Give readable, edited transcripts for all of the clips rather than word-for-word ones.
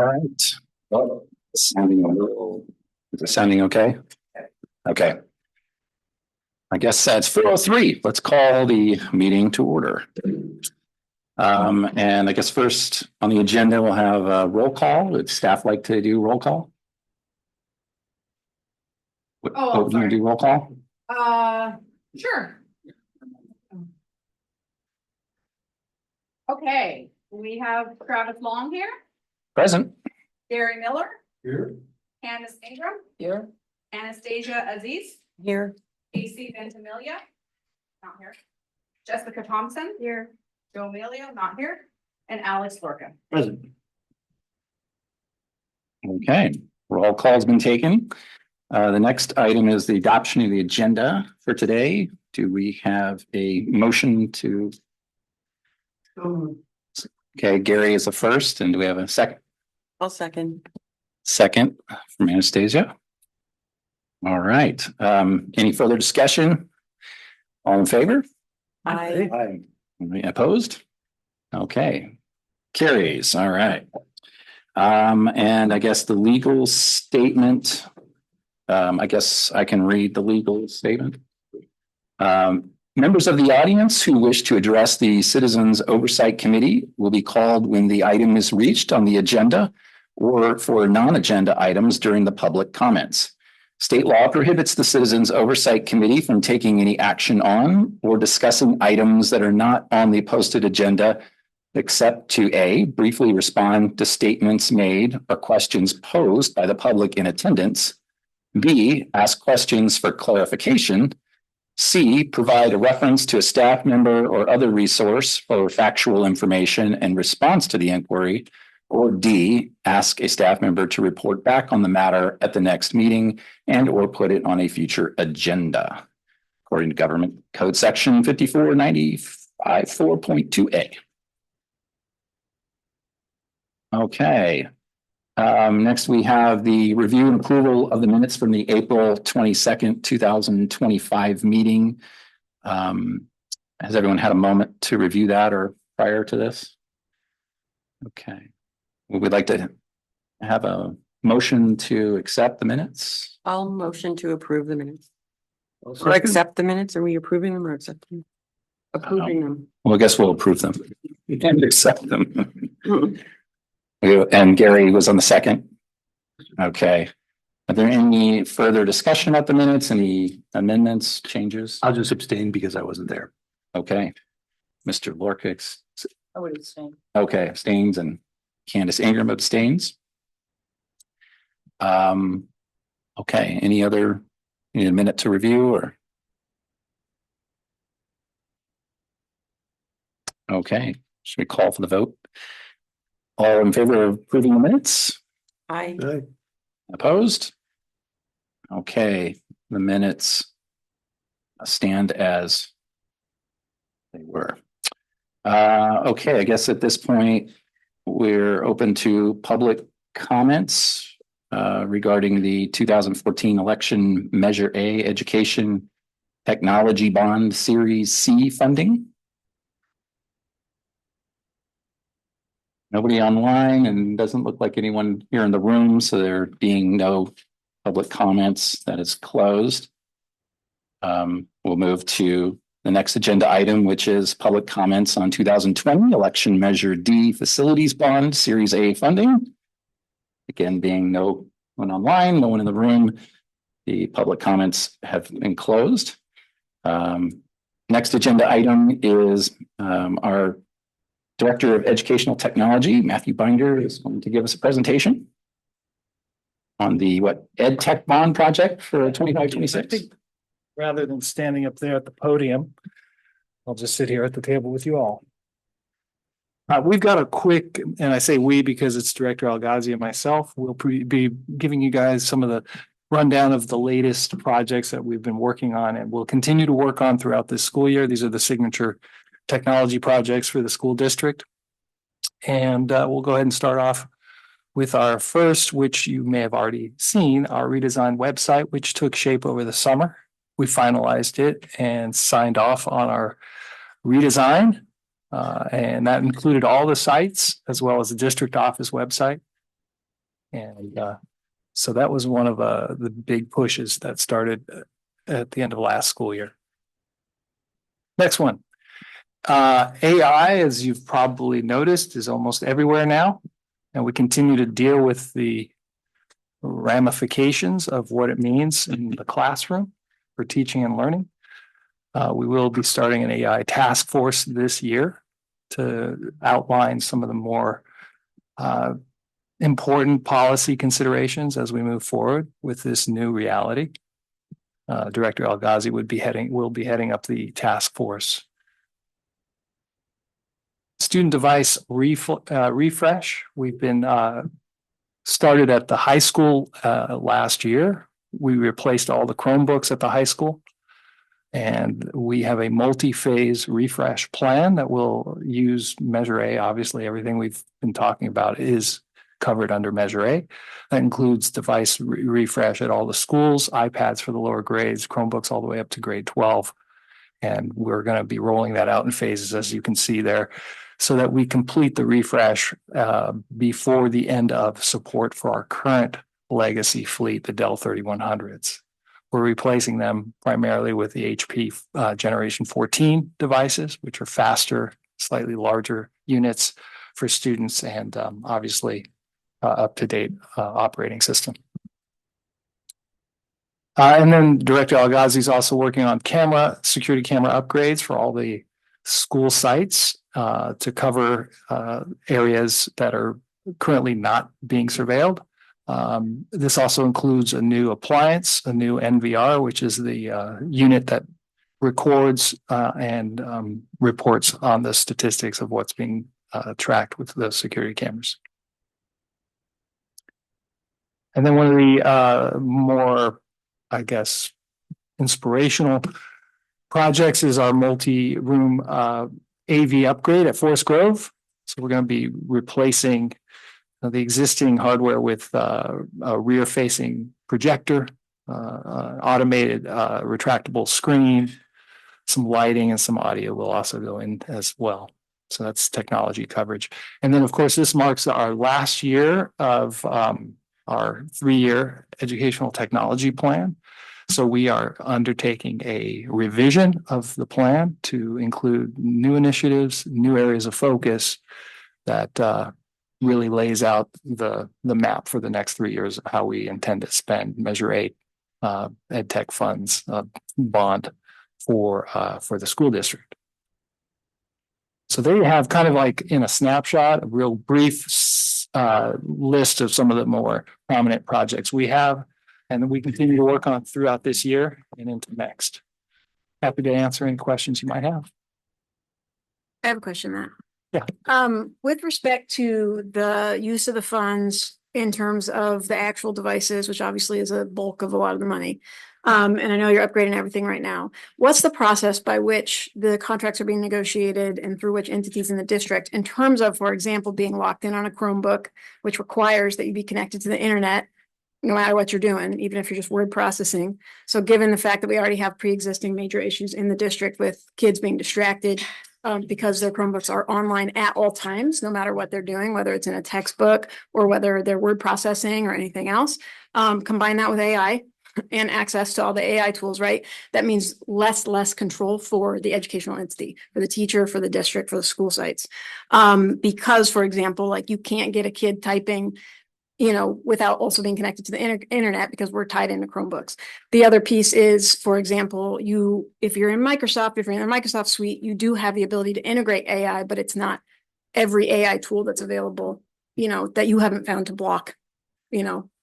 All right. Well, sounding a little, is it sounding okay? Okay. I guess that's 4:03. Let's call the meeting to order. And I guess first on the agenda, we'll have a roll call. Would staff like to do roll call? Oh, do you do roll call? Sure. Okay, we have Travis Long here, Present. Gary Miller, Here. Candace Ingram, Here. Anastasia Aziz, Here. Casey Ventimiglia, not here, Jessica Thompson, here, Joe Amelia, not here, and Alex Lorca. Present. Okay, roll call's been taken. The next item is the adoption of the agenda for today. Do we have a motion to? Okay, Gary is the first, and do we have a second? I'll second. Second from Anastasia. All right, any further discussion? All in favor? Aye. Aye. Any opposed? Okay, carries, all right. And I guess the legal statement, I guess I can read the legal statement. Members of the audience who wish to address the Citizens Oversight Committee will be called when the item is reached on the agenda or for non-agenda items during the public comments. State law prohibits the Citizens Oversight Committee from taking any action on or discussing items that are not on the posted agenda, except to A, briefly respond to statements made or questions posed by the public in attendance, B, ask questions for clarification, C, provide a reference to a staff member or other resource for factual information in response to the inquiry, or D, ask a staff member to report back on the matter at the next meeting and or put it on a future agenda, according to Government Code Section 5495 4.2A. Okay. Next, we have the review and approval of the minutes from the April 22nd, 2025 meeting. Has everyone had a moment to review that or prior to this? Okay. We would like to have a motion to accept the minutes. I'll motion to approve the minutes. Or accept the minutes. Are we approving them or accepting them? Approving them. Well, I guess we'll approve them and accept them. And Gary was on the second. Okay. Are there any further discussion about the minutes? Any amendments, changes? I'll just abstain because I wasn't there. Okay. Mr. Lorca. I would abstain. Okay, abstains, and Candace Ingram abstains. Okay, any other, need a minute to review or? Okay, should we call for the vote? All in favor of approving the minutes? Aye. Opposed? Okay, the minutes stand as they were. Okay, I guess at this point, we're open to public comments regarding the 2014 election Measure A Education Technology Bond Series C funding. Nobody online, and doesn't look like anyone here in the room, so there being no public comments, that is closed. We'll move to the next agenda item, which is public comments on 2020 election Measure D Facilities Bond Series A funding. Again, being no one online, no one in the room, the public comments have been closed. Next agenda item is our Director of Educational Technology, Matthew Binder, is going to give us a presentation on the Ed Tech Bond project for 25-26. Rather than standing up there at the podium, I'll just sit here at the table with you all. We've got a quick, and I say we because it's Director Algazi and myself, we'll be giving you guys some of the rundown of the latest projects that we've been working on and we'll continue to work on throughout this school year. These are the signature technology projects for the school district. And we'll go ahead and start off with our first, which you may have already seen, our redesigned website, which took shape over the summer. We finalized it and signed off on our redesign. And that included all the sites as well as the district office website. And so that was one of the big pushes that started at the end of last school year. Next one. AI, as you've probably noticed, is almost everywhere now. And we continue to deal with the ramifications of what it means in the classroom for teaching and learning. We will be starting an AI task force this year to outline some of the more important policy considerations as we move forward with this new reality. Director El-Ghazi will be heading up the task force. Student device refresh. We've been started at the high school last year. We replaced all the Chromebooks at the high school. And we have a multi-phase refresh plan that will use Measure A. Obviously, everything we've been talking about is covered under Measure A. That includes device refresh at all the schools, iPads for the lower grades, Chromebooks all the way up to grade 12. And we're going to be rolling that out in phases, as you can see there, so that we complete the refresh before the end of support for our current legacy fleet, the Dell 3100s. We're replacing them primarily with the HP Generation 14 devices, which are faster, slightly larger units for students, and obviously up-to-date operating system. And then Director El-Ghazi is also working on security camera upgrades for all the school sites to cover areas that are currently not being surveilled. This also includes a new appliance, a new NVR, which is the unit that records and reports on the statistics of what's being tracked with the security cameras. And then one of the more, I guess, inspirational projects is our multi-room AV upgrade at Forest Grove. So we're going to be replacing the existing hardware with a rear-facing projector, automated retractable screen, some lighting, and some audio will also go in as well. So that's technology coverage. And then, of course, this marks our last year of our 3-year educational technology plan. So we are undertaking a revision of the plan to include new initiatives, new areas of focus that really lays out the map for the next 3 years of how we intend to spend Measure 8 ed tech funds bond for the school district. So there you have, kind of like in a snapshot, a real brief list of some of the more prominent projects we have and that we continue to work on throughout this year and into next. Happy to answer any questions you might have. I have a question, Matt. Yeah. With respect to the use of the funds in terms of the actual devices, which obviously is a bulk of a lot of the money. And I know you're upgrading everything right now. What's the process by which the contracts are being negotiated and through which entities in the district in terms of, for example, being locked in on a Chromebook, which requires that you be connected to the internet no matter what you're doing, even if you're just word processing. So given the fact that we already have pre-existing major issues in the district with kids being distracted because their Chromebooks are online at all times, no matter what they're doing, whether it's in a textbook or whether they're word processing or anything else, combine that with AI and access to all the AI tools, right? That means less control for the educational entity, for the teacher, for the district, for the school sites. Because, for example, like you can't get a kid typing without also being connected to the internet because we're tied into Chromebooks. The other piece is, for example, if you're in the Microsoft suite, you do have the ability to integrate AI, but it's not every AI tool that's available, that you haven't found to block,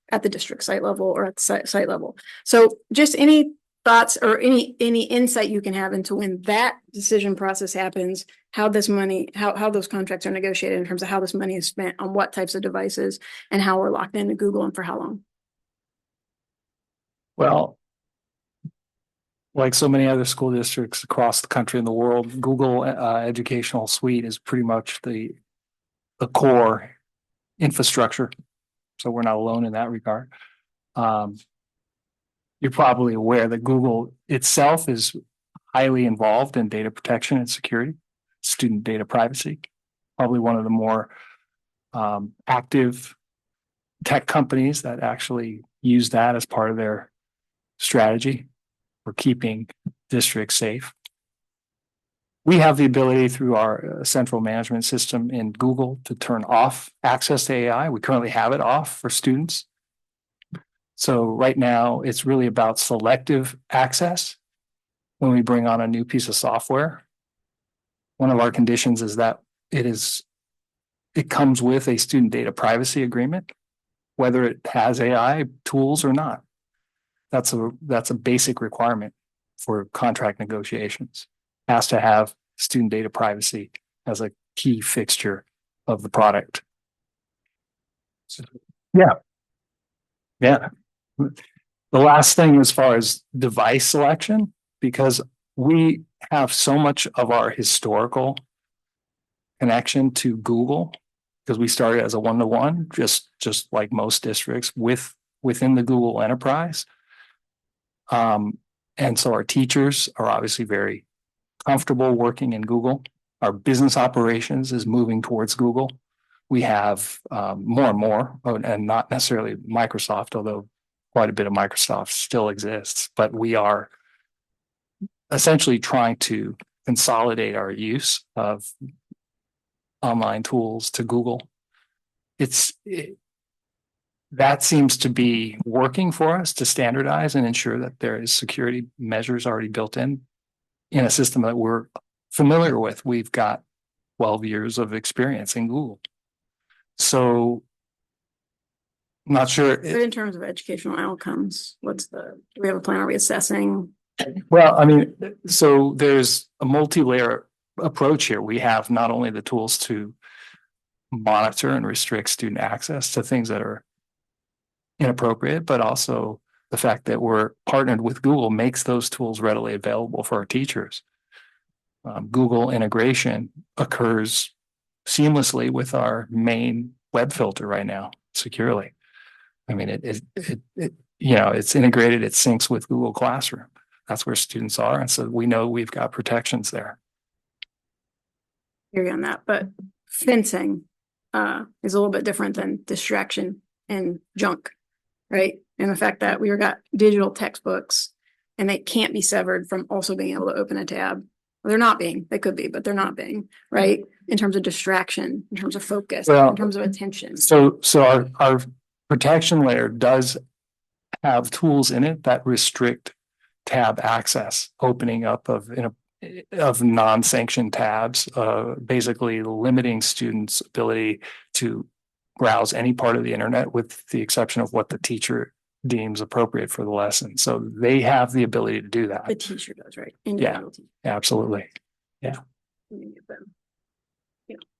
at the district site level or at the site level. So just any thoughts or any insight you can have into when that decision process happens, how this money, how those contracts are negotiated in terms of how this money is spent on what types of devices and how we're locked into Google and for how long. Well, like so many other school districts across the country and the world, Google Educational Suite is pretty much the core infrastructure. So we're not alone in that regard. You're probably aware that Google itself is highly involved in data protection and security, student data privacy, probably one of the more active tech companies that actually use that as part of their strategy for keeping districts safe. We have the ability through our central management system in Google to turn off access to AI. We currently have it off for students. So right now, it's really about selective access when we bring on a new piece of software. One of our conditions is that it comes with a student data privacy agreement, whether it has AI tools or not. That's a basic requirement for contract negotiations. Has to have student data privacy as a key fixture of the product. So, yeah. The last thing as far as device selection, because we have so much of our historical connection to Google, because we started as a one-to-one, just like most districts within the Google enterprise. And so our teachers are obviously very comfortable working in Google. Our business operations is moving towards Google. We have more and more, and not necessarily Microsoft, although quite a bit of Microsoft still exists, but we are essentially trying to consolidate our use of online tools to Google. That seems to be working for us to standardize and ensure that there is security measures already built in a system that we're familiar with. We've got 12 years of experience in Google. So I'm not sure. But in terms of educational outcomes, do we have a plan? Are we assessing? Well, I mean, so there's a multi-layer approach here. We have not only the tools to monitor and restrict student access to things that are inappropriate, but also the fact that we're partnered with Google makes those tools readily available for our teachers. Google integration occurs seamlessly with our main web filter right now, securely. I mean, it's integrated, it syncs with Google Classroom. That's where students are. And so we know we've got protections there. Hear you on that, but fencing is a little bit different than distraction and junk, right? And the fact that we've got digital textbooks and they can't be severed from also being able to open a tab. Well, they're not being, they could be, but they're not being, right? In terms of distraction, in terms of focus, in terms of attention. So our protection layer does have tools in it that restrict tab access, opening up of non-sanctioned tabs, basically limiting students' ability to browse any part of the internet with the exception of what the teacher deems appropriate for the lesson. So they have the ability to do that. The teacher does, right? Yeah, absolutely. Yeah.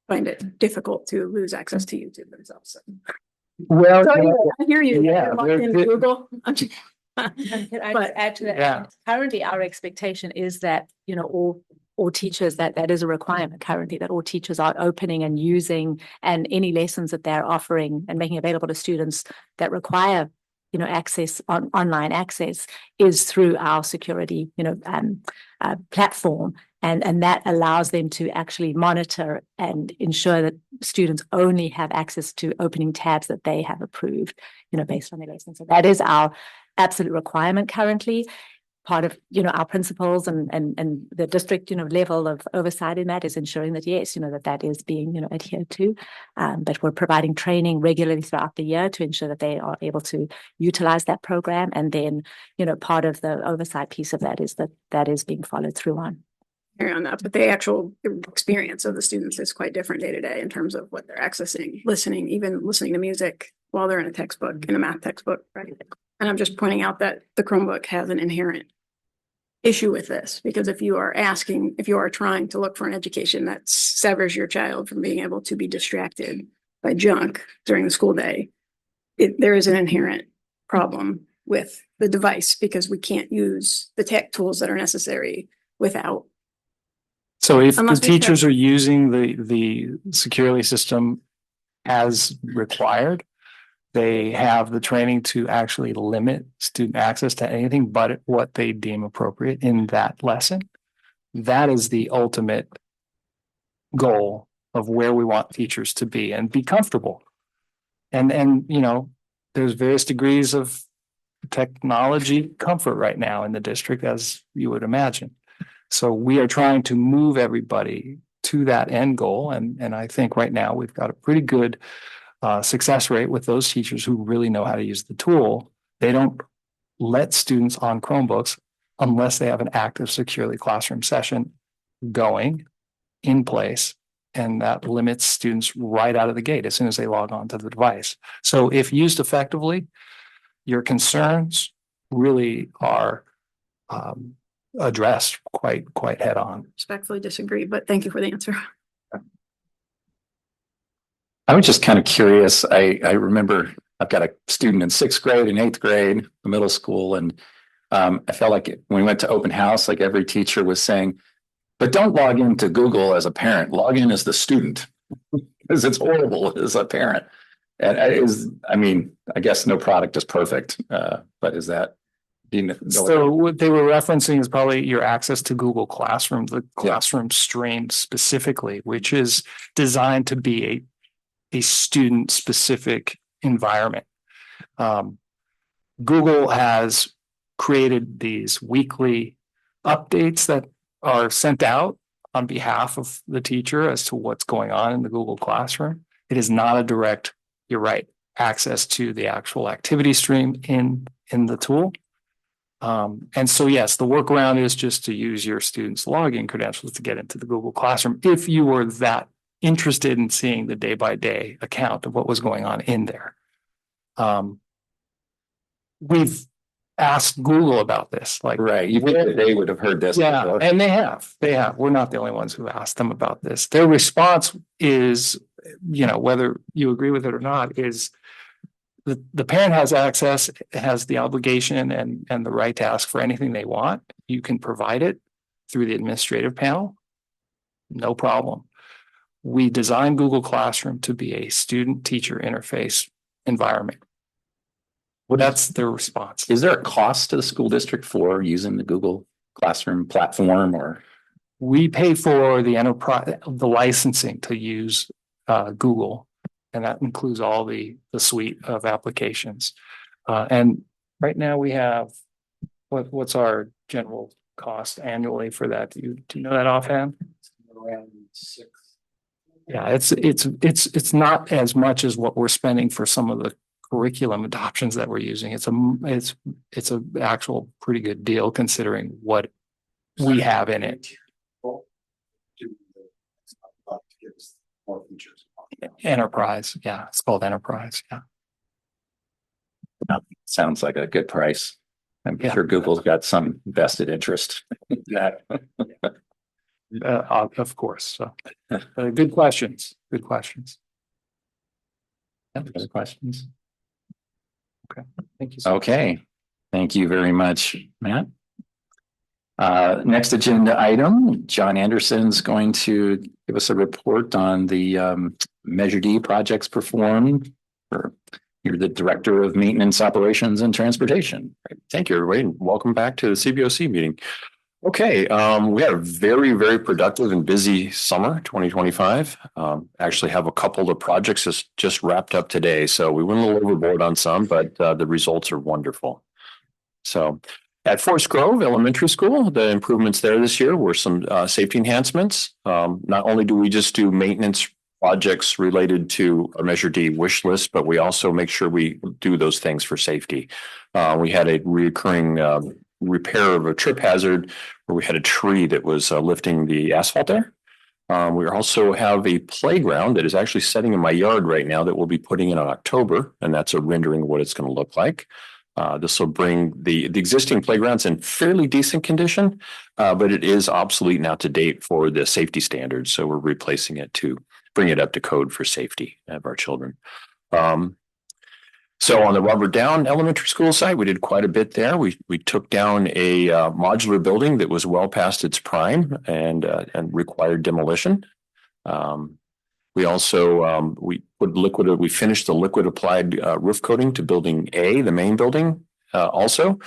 Find it difficult to lose access to YouTube themselves. So. Well, Sorry, I hear you. yeah, In Google. Can I But- just add to that? Yeah. Currently, our expectation is that, all teachers, that is a requirement currently, that all teachers are opening and using, and any lessons that they're offering and making available to students that require, access online access is through our security, platform. And that allows them to actually monitor and ensure that students only have access to opening tabs that they have approved, based on their lessons. So that is our absolute requirement currently. Part of, our principals and the district, level of oversight in that is ensuring that, yes, that is being, adhered to. But we're providing training regularly throughout the year to ensure that they are able to utilize that program. And then, part of the oversight piece of that is that is being followed through on. On that, but the actual experience of the students is quite different day to day in terms of what they're accessing, even listening to music while they're in a textbook, in a math textbook, right? And I'm just pointing out that the Chromebook has an inherent issue with this, because if you are trying to look for an education that severs your child from being able to be distracted by junk during the school day, there is an inherent problem with the device because we can't use the tech tools that are necessary without. So if the Unless we teachers check- are using the security system as required, they have the training to actually limit student access to anything but what they deem appropriate in that lesson. That is the ultimate goal of where we want teachers to be and be comfortable. And there's various degrees of technology comfort right now in the district, as you would imagine. So we are trying to move everybody to that end goal. And I think right now we've got a pretty good success rate with those teachers who really know how to use the tool. They don't let students on Chromebooks unless they have an active securely classroom session going in place. And that limits students right out of the gate as soon as they log on to the device. So if used effectively, your concerns really are addressed quite head on. Respectfully disagree, but thank you for the answer. I was just kind of curious. I remember I've got a student in 6th grade and 8th grade, middle school, and I felt like when we went to open house, like every teacher was saying, but don't log into Google as a parent, log in as the student because it's horrible as a parent. And I guess no product is perfect, but is that? So what they were referencing is probably your access to Google Classroom, the classroom stream specifically, which is designed to be a student specific environment. Google has created these weekly updates that are sent out on behalf of the teacher as to what's going on in the Google Classroom. It is not a direct, you're right, access to the actual activity stream in the tool. And so, yes, the workaround is just to use your students' login credentials to get into the Google Classroom if you were that interested in seeing the day-by-day account of what was going on in there. We've asked Google about this, like, right. You think that they would have heard this? yeah, before. and they have. We're not the only ones who asked them about this. Their response is, whether you agree with it or not, is the parent has access, has the obligation and the right to ask for anything they want. You can provide it through the administrative panel. No problem. We designed Google Classroom to be a student-teacher interface environment. Well, that's their response. Is there a cost to the school district for using the Google Classroom platform, or? We pay for the enterprise, the licensing to use Google, and that includes all the suite of applications. And right now we have, what's our general cost annually for that? Do you know that offhand? Around 6. Yeah, it's not as much as what we're spending for some of the curriculum adoptions that we're using. It's a actual pretty good deal considering what we have in it. Enterprise, yeah, it's called Enterprise. Yeah, Sounds like a good price. I'm Yeah. sure Google's got some vested interest in that. of course. So, good questions. Good questions. Other questions? Thank you. So much. Okay, thank you very much, Matt. Next agenda item, John Anderson's going to give us a report on the Measure D projects performed. You're the Director of Maintenance, Operations, and Transportation. Thank you, everybody, and welcome back to the CBOC meeting. Okay, we had a very, very productive and busy summer 2025. Actually have a couple of projects just wrapped up today. So we went a little overboard on some, but the results are wonderful. So at Forest Grove Elementary School, the improvements there this year were some safety enhancements. Not only do we just do maintenance projects related to a Measure D wish list, but we also make sure we do those things for safety. We had a recurring repair of a trip hazard where we had a tree that was lifting the asphalt there. We also have a playground that is actually setting in my yard right now that we'll be putting in October, and that's a rendering of what it's going to look like. This will bring the existing playgrounds in fairly decent condition, but it is obsolete and out to date for the safety standards. So we're replacing it to bring it up to code for safety of our children. So on the Robert Down Elementary School site, we did quite a bit there. We took down a modular building that was well past its prime and required demolition. We also we finished the liquid applied roof coating to building A, the main building. Also,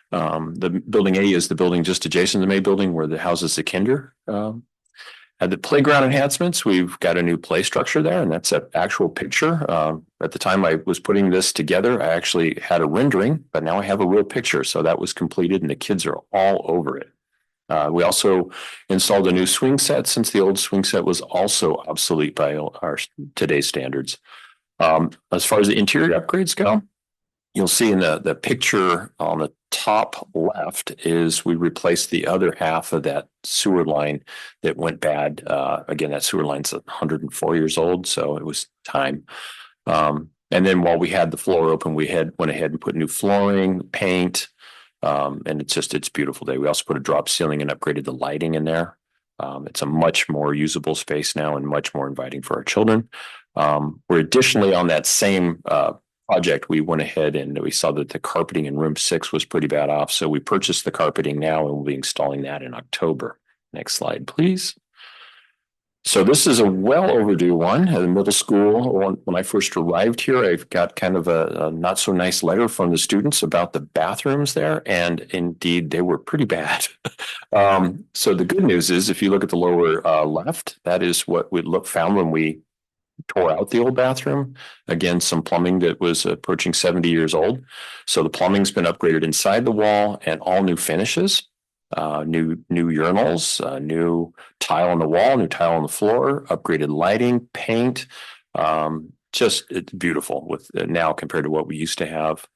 the building A is the building just adjacent to the main building where the houses the kinder. At the playground enhancements, we've got a new play structure there, and that's an actual picture. At the time I was putting this together, I actually had a rendering, but now I have a real picture. So that was completed and the kids are all over it. We also installed a new swing set since the old swing set was also obsolete by our today's standards. As far as the interior upgrades go, you'll see in the picture on the top left is we replaced the other half of that sewer line that went bad. Again, that sewer line's 104 years old, so it was time. And then while we had the floor open, we went ahead and put new flooring, paint, and it's a beautiful day. We also put a drop ceiling and upgraded the lighting in there. It's a much more usable space now and much more inviting for our children. We're additionally on that same project, we went ahead and we saw that the carpeting in room 6 was pretty bad off. So we purchased the carpeting now and we'll be installing that in October. Next slide, please. So this is a well overdue one. At the middle school, when I first arrived here, I got kind of a not so nice letter from the students about the bathrooms there. And indeed, they were pretty bad. So the good news is if you look at the lower left, that is what we found when we tore out the old bathroom. Again, some plumbing that was approaching 70 years old. So the plumbing's been upgraded inside the wall and all new finishes, new urinals, new tile on the wall, new tile on the floor, upgraded lighting, paint. Just it's beautiful with now compared to what we used to have.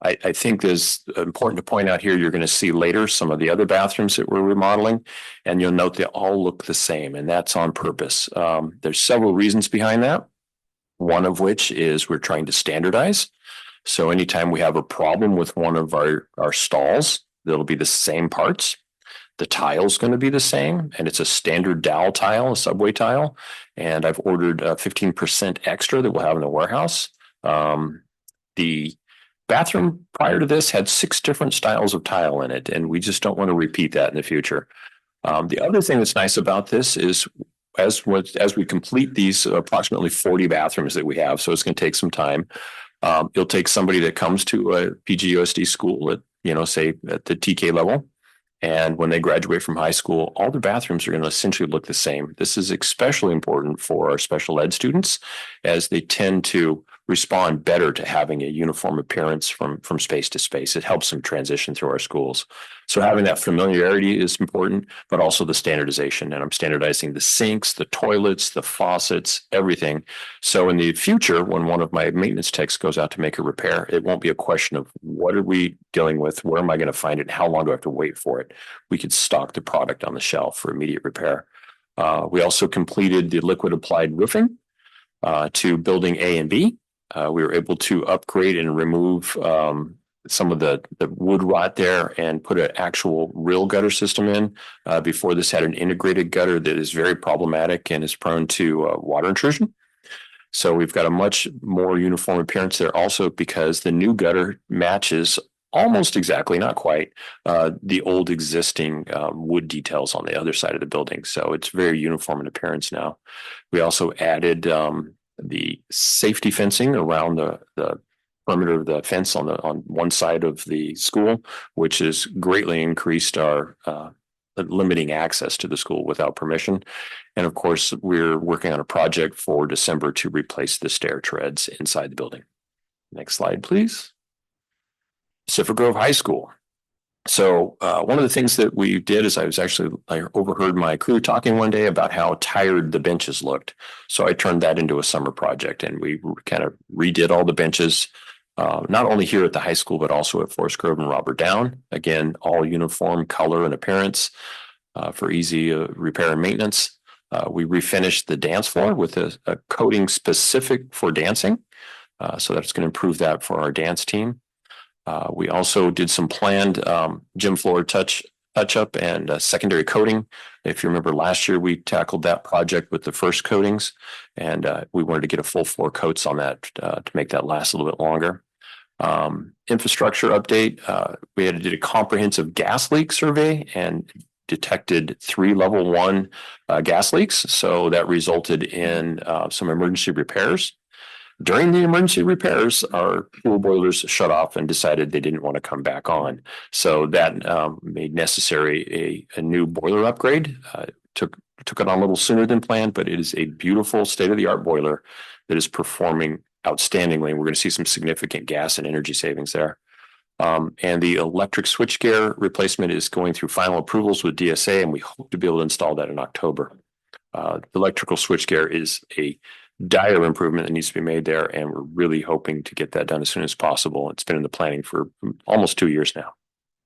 I think is important to point out here, you're going to see later some of the other bathrooms that we're remodeling, and you'll note they all look the same, and that's on purpose. There's several reasons behind that. One of which is we're trying to standardize. So anytime we have a problem with one of our stalls, it'll be the same parts. The tile's going to be the same, and it's a standard dowel tile, a subway tile. And I've ordered 15% extra that we'll have in the warehouse. The bathroom prior to this had 6 different styles of tile in it, and we just don't want to repeat that in the future. The other thing that's nice about this is as we complete these approximately 40 bathrooms that we have, so it's going to take some time. You'll take somebody that comes to a PGUSD school at, say at the TK level, and when they graduate from high school, all the bathrooms are going to essentially look the same. This is especially important for our special ed students, as they tend to respond better to having a uniform appearance from space to space. It helps them transition through our schools. So having that familiarity is important, but also the standardization. And I'm standardizing the sinks, the toilets, the faucets, everything. So in the future, when one of my maintenance techs goes out to make a repair, it won't be a question of what are we dealing with? Where am I going to find it? How long do I have to wait for it? We could stock the product on the shelf for immediate repair. We also completed the liquid applied roofing to building A and B. We were able to upgrade and remove some of the wood rot there and put an actual real gutter system in. Before this had an integrated gutter that is very problematic and is prone to water intrusion. So we've got a much more uniform appearance there also because the new gutter matches almost exactly, not quite, the old existing wood details on the other side of the building. So it's very uniform in appearance now. We also added the safety fencing around the perimeter of the fence on one side of the school, which has greatly increased our limiting access to the school without permission. And of course, we're working on a project for December to replace the stair treads inside the building. Next slide, please. Pacific Grove High School. So one of the things that we did is I overheard my crew talking one day about how tired the benches looked. So I turned that into a summer project, and we kind of redid all the benches, not only here at the high school, but also at Forest Grove and Robert Down. Again, all uniform color and appearance for easy repair and maintenance. We refinished the dance floor with a coating specific for dancing. So that's going to improve that for our dance team. We also did some planned gym floor touch up and secondary coating. If you remember last year, we tackled that project with the first coatings, and we wanted to get a full 4 coats on that to make that last a little bit longer. Infrastructure update. We had to do a comprehensive gas leak survey and detected 3 level 1 gas leaks. So that resulted in some emergency repairs. During the emergency repairs, our pool boilers shut off and decided they didn't want to come back on. So that made necessary a new boiler upgrade. Took took it on a little sooner than planned, but it is a beautiful state-of-the-art boiler that is performing outstandingly. We're going to see some significant gas and energy savings there. And the electric switchgear replacement is going through final approvals with DSA, and we hope to be able to install that in October. The electrical switchgear is a dire improvement that needs to be made there, and we're really hoping to get that done as soon as possible. It's been in the planning for almost 2 years now.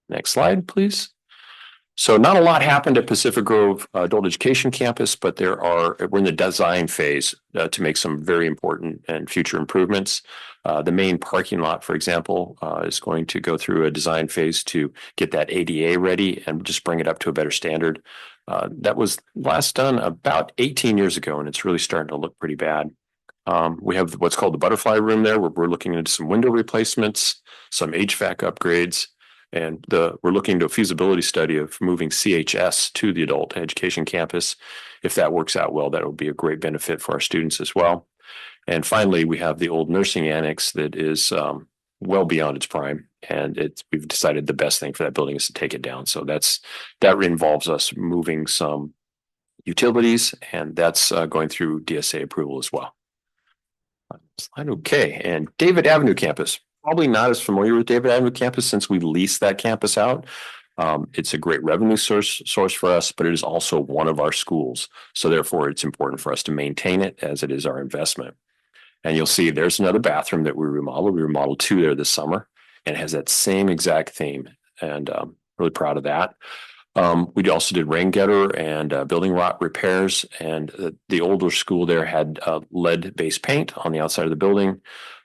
Next slide, please. So not a lot happened at Pacific Grove Adult Education Campus, but we're in the design phase to make some very important and future improvements. The main parking lot, for example, is going to go through a design phase to get that ADA ready and just bring it up to a better standard. That was last done about 18 years ago, and it's really starting to look pretty bad. We have what's called the butterfly room there, where we're looking into some window replacements, some HVAC upgrades, and we're looking into a feasibility study of moving CHS to the adult education campus. If that works out well, that would be a great benefit for our students as well. And finally, we have the old nursing annex that is well beyond its prime, and we've decided the best thing for that building is to take it down. So that involves us moving some utilities, and that's going through DSA approval as well. Slide. Okay, and David Avenue campus. Probably not as familiar with David Avenue campus since we leased that campus out. It's a great revenue source for us, but it is also one of our schools. So therefore, it's important for us to maintain it as it is our investment. And you'll see there's another bathroom that we remodeled. We remodeled 2 there this summer, and it has that same exact theme. And really proud of that. We also did rain gutter and building rot repairs. And the older school there had lead-based paint on the outside of the building.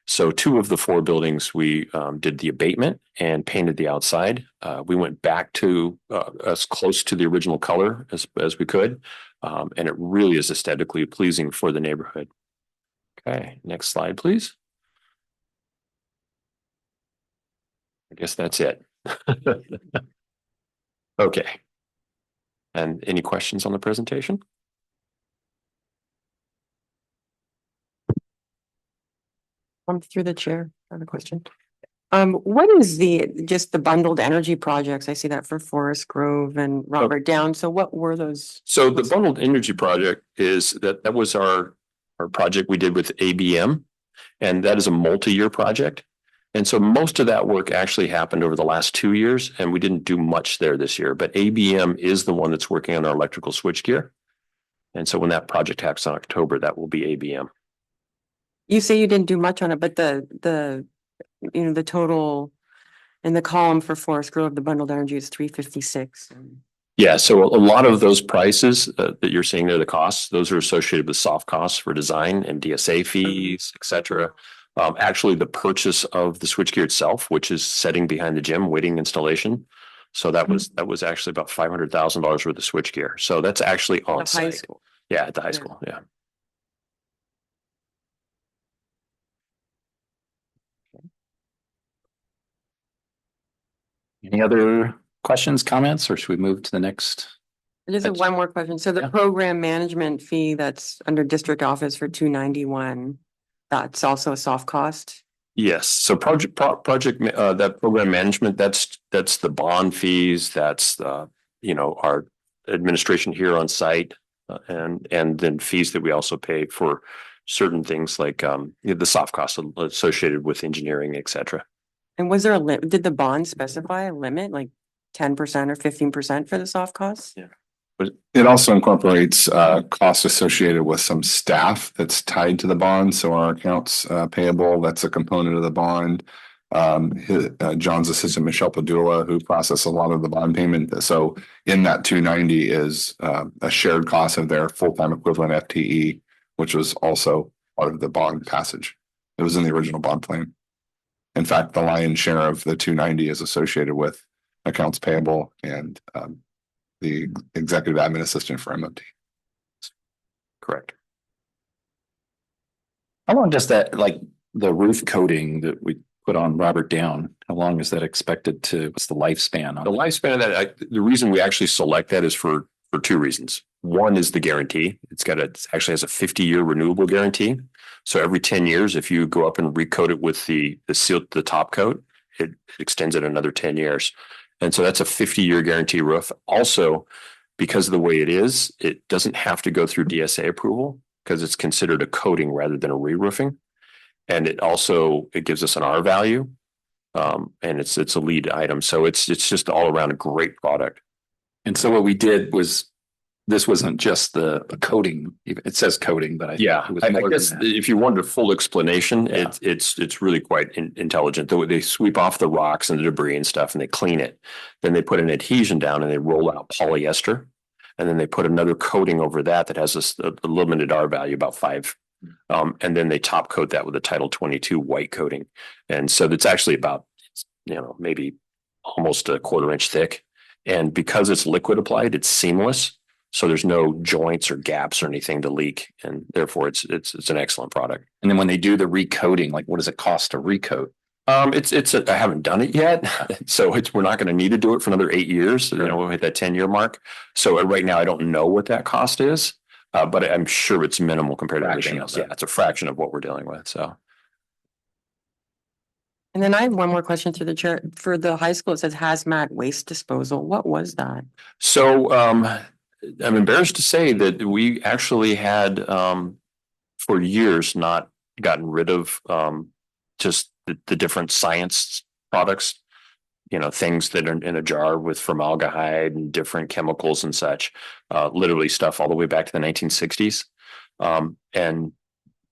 So 2 of the 4 buildings, we did the abatement and painted the outside. We went back to as close to the original color as we could. And it really is aesthetically pleasing for the neighborhood. Okay, next slide, please. I guess that's it. Okay. And any questions on the presentation? Through the chair, I have a question. What is just the bundled energy projects? I see that for Forest Grove and Robert Down. So what were those? So the bundled energy project is that was our project we did with ABM, and that is a multi-year project. And so most of that work actually happened over the last 2 years, and we didn't do much there this year. But ABM is the one that's working on our electrical switchgear. And so when that project happens in October, that will be ABM. You say you didn't do much on it, but the total in the column for Forest Grove, the bundled energy is 356. Yeah, so a lot of those prices that you're seeing there, the costs, those are associated with soft costs for design and DSA fees, et cetera. Actually, the purchase of the switchgear itself, which is setting behind the gym, waiting installation. So that was actually about $500,000 worth of switchgear. So that's actually on site. High school. Yeah, at the high school. Yeah. Any other questions, comments, or should we move to the next? I just have one more question. So the program management fee that's under district office for 291, that's also a soft cost? Yes. So that program management, that's the bond fees, that's our administration here on site, and then fees that we also pay for certain things like the soft costs associated with engineering, et cetera. And was there did the bond specify a limit, like 10% or 15% for the soft costs? Yeah. But it also incorporates costs associated with some staff that's tied to the bond. So our accounts payable, that's a component of the bond. John's assistant, Michelle Padula, who processed a lot of the bond payment. So in that 290 is a shared cost of their full-time equivalent FTE, which was also part of the bond passage. It was in the original bond plan. In fact, the lion's share of the 290 is associated with accounts payable and the executive admin assistant for MOT. Correct. How long does that, like the roof coating that we put on Robert Down, how long is that expected to, what's the lifespan on The lifespan of that, the reason we actually select that is for 2 reasons. One is the guarantee. It actually has a 50-year renewable guarantee. So every 10 years, if you go up and recoat it with the top coat, it extends it another 10 years. And so that's a 50-year guarantee roof. Also, because of the way it is, it doesn't have to go through DSA approval because it's considered a coating rather than a re-roofing. And it gives us an R value. And it's a lead item. So it's just all around a great product. And so what we did was, this wasn't just the coating, it says coating, but Yeah, it was I more than guess that. if you wanted a full explanation, Yeah. it's really quite intelligent. They sweep off the rocks and the debris and stuff and they clean it. Then they put an adhesion down and they roll out polyester. And then they put another coating over that has a limited R value, about 5. And then they top coat that with a Title 22 white coating. And so that's actually about, maybe almost a 1/4 inch thick. And because it's liquid applied, it's seamless. So there's no joints or gaps or anything to leak. And therefore it's an excellent product. And then when they do the recoating, like what does it cost to recoat? I haven't done it yet. So we're not going to need to do it for another 8 years. Sure. We'll hit that 10-year mark. So right now I don't know what that cost is. But I'm sure it's minimal compared to everything Fraction of else. that. Yeah, it's a fraction of what we're dealing with. And then I have one more question through the chair. For the high school, it says hazmat waste disposal. What was that? So I'm embarrassed to say that we actually had for years not gotten rid of just the different science products, things that are in a jar with formaldehyde and different chemicals and such, literally stuff all the way back to the 1960s. And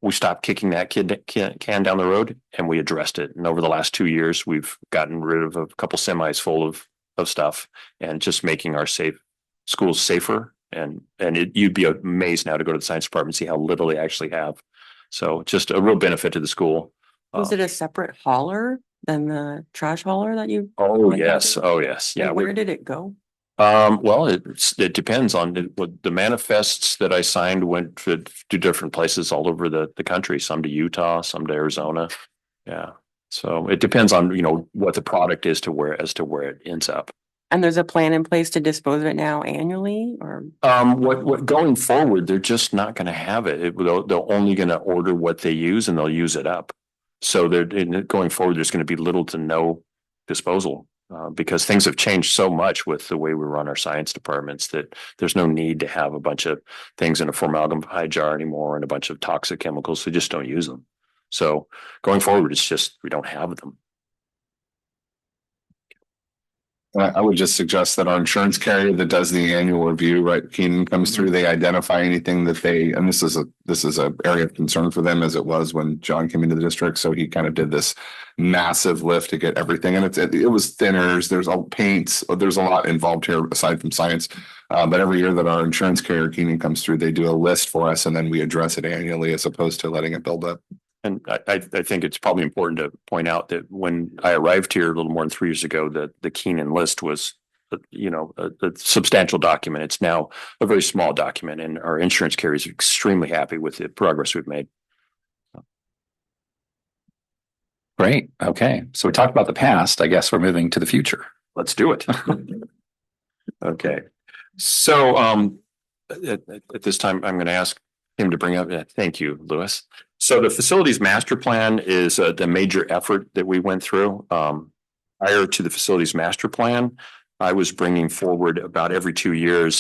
we stopped kicking that can down the road and we addressed it. And over the last 2 years, we've gotten rid of a couple semis full of stuff and just making our schools safer. And you'd be amazed now to go to the science department and see how little they actually have. So just a real benefit to the school. Was it a separate hauler than the trash hauler that you? Oh, went yes. out to? Oh, yes. Yeah. And where did it go? Well, it depends on the manifests that I signed went to different places all over the country, some to Utah, some to Arizona. Yeah. So it depends on, what the product is as to where it ends up. And there's a plan in place to dispose of it now annually or? What going forward, they're just not going to have it. They're only going to order what they use and they'll use it up. So going forward, there's going to be little to no disposal. Because things have changed so much with the way we run our science departments that there's no need to have a bunch of things in a formaldehyde jar anymore and a bunch of toxic chemicals. We just don't use them. So going forward, it's just we don't have them. I would just suggest that our insurance carrier that does the annual review, right, Keenan comes through, they identify anything that and this is a area of concern for them as it was when John came into the district. So he kind of did this massive lift to get everything. And it was thinners, there's all paints, there's a lot involved here aside from science. But every year that our insurance carrier Keenan comes through, they do a list for us and then we address it annually as opposed to letting it build up. And I think it's probably important to point out that when I arrived here a little more than 3 years ago, the Keenan list was, a substantial document. It's now a very small document, and our insurance carrier is extremely happy with the progress we've made. Great. Okay. So we talked about the past. I guess we're moving to the future. Let's do it. Okay. So at this time, I'm going to ask him to bring up. Thank you, Louis. So the facilities master plan is the major effort that we went through. Prior to the facilities master plan, I was bringing forward about every 2 years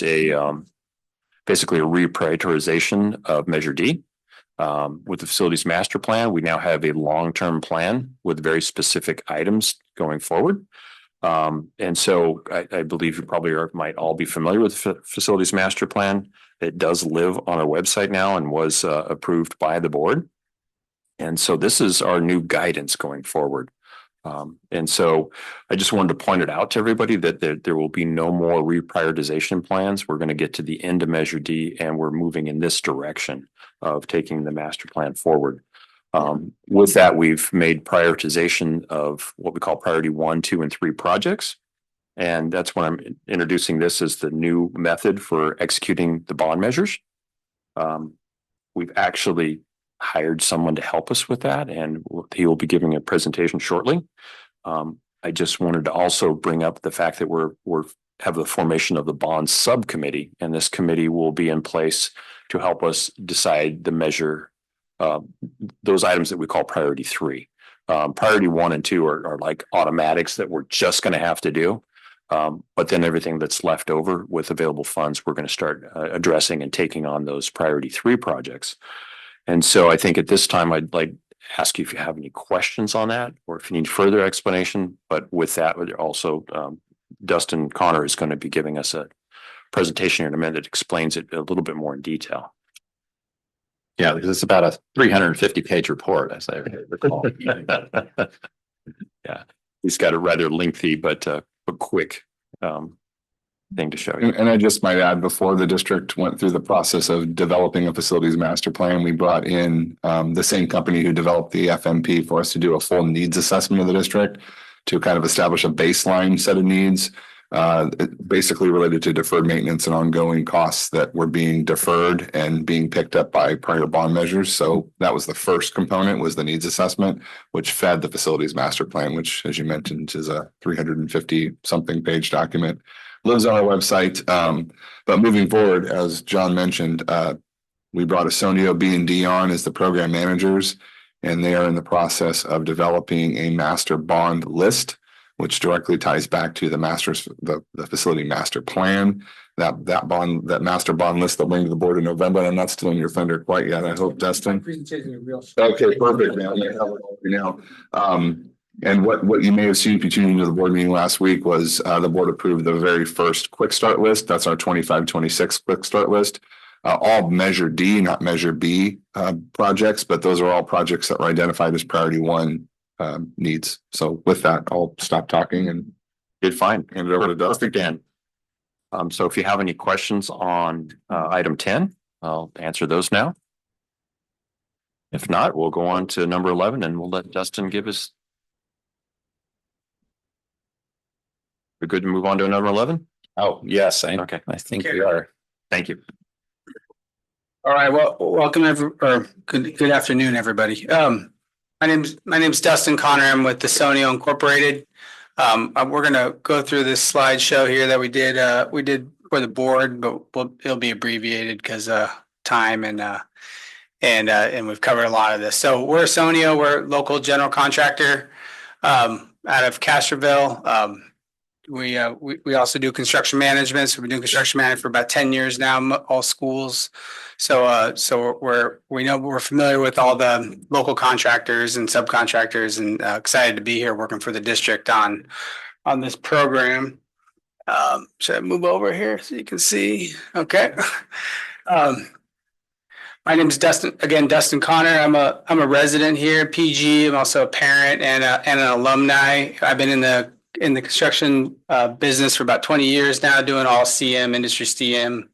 basically a reprioritization of Measure D. With the facilities master plan, we now have a long-term plan with very specific items going forward. And so I believe you probably might all be familiar with the facilities master plan. It does live on our website now and was approved by the board. And so this is our new guidance going forward. And so I just wanted to point it out to everybody that there will be no more reprioritization plans. We're going to get to the end of Measure D and we're moving in this direction of taking the master plan forward. With that, we've made prioritization of what we call priority 1, 2, and 3 projects. And that's when I'm introducing this as the new method for executing the bond measures. We've actually hired someone to help us with that, and he will be giving a presentation shortly. I just wanted to also bring up the fact that we're have the formation of the bond subcommittee, and this committee will be in place to help us decide the measure, those items that we call priority 3. Priority 1 and 2 are like automatics that we're just going to have to do. But then everything that's left over with available funds, we're going to start addressing and taking on those priority 3 projects. And so I think at this time, I'd like to ask you if you have any questions on that or if you need further explanation. But with that, also Dustin Connor is going to be giving us a presentation in a minute that explains it a little bit more in detail. Yeah, because it's about a 350-page report, as I recall. Yeah, he's got a rather lengthy but quick thing to show you. And I just might add, before the district went through the process of developing a facilities master plan, we brought in the same company who developed the FMP for us to do a full needs assessment of the district to kind of establish a baseline set of needs, basically related to deferred maintenance and ongoing costs that were being deferred and being picked up by prior bond measures. So that was the first component, was the needs assessment, which fed the facilities master plan, which, as you mentioned, is a 350 something page document. Lives on our website. But moving forward, as John mentioned, we brought Asonio B&D on as the program managers, and they are in the process of developing a master bond list, which directly ties back to the facility master plan. That master bond list that went to the board in November. I'm not stealing your thunder quite yet, I hope, Dustin. Okay, perfect. Now, and what you may have seen if you tuned into the board meeting last week was the board approved the very first quick start list. That's our 25-26 quick start list. All measure D, not measure B projects, but those are all projects that were identified as priority 1 needs. So with that, I'll stop talking and Did fine. hand it over to Dustin. Again. So if you have any questions on item 10, I'll answer those now. If not, we'll go on to number 11 and we'll let Dustin give us. We're good to move on to number 11? Oh, yes, Okay. I think we are. Thank you. All right, well, welcome good afternoon, everybody. My name's Dustin Connor. I'm with Asonio Incorporated. We're gonna go through this slideshow here that we did for the board, but it'll be abbreviated because time and we've covered a lot of this. So we're Asonio, we're a local general contractor out of Castroville. We also do construction management. So we've been doing construction management for about 10 years now, all schools. So we're familiar with all the local contractors and subcontractors, and excited to be here working for the district on this program. Should I move over here so you can see? Okay. My name is Dustin Connor. I'm a resident here at PG. I'm also a parent and an alumni. I've been in the construction business for about 20 years now, doing all CM, industry CM,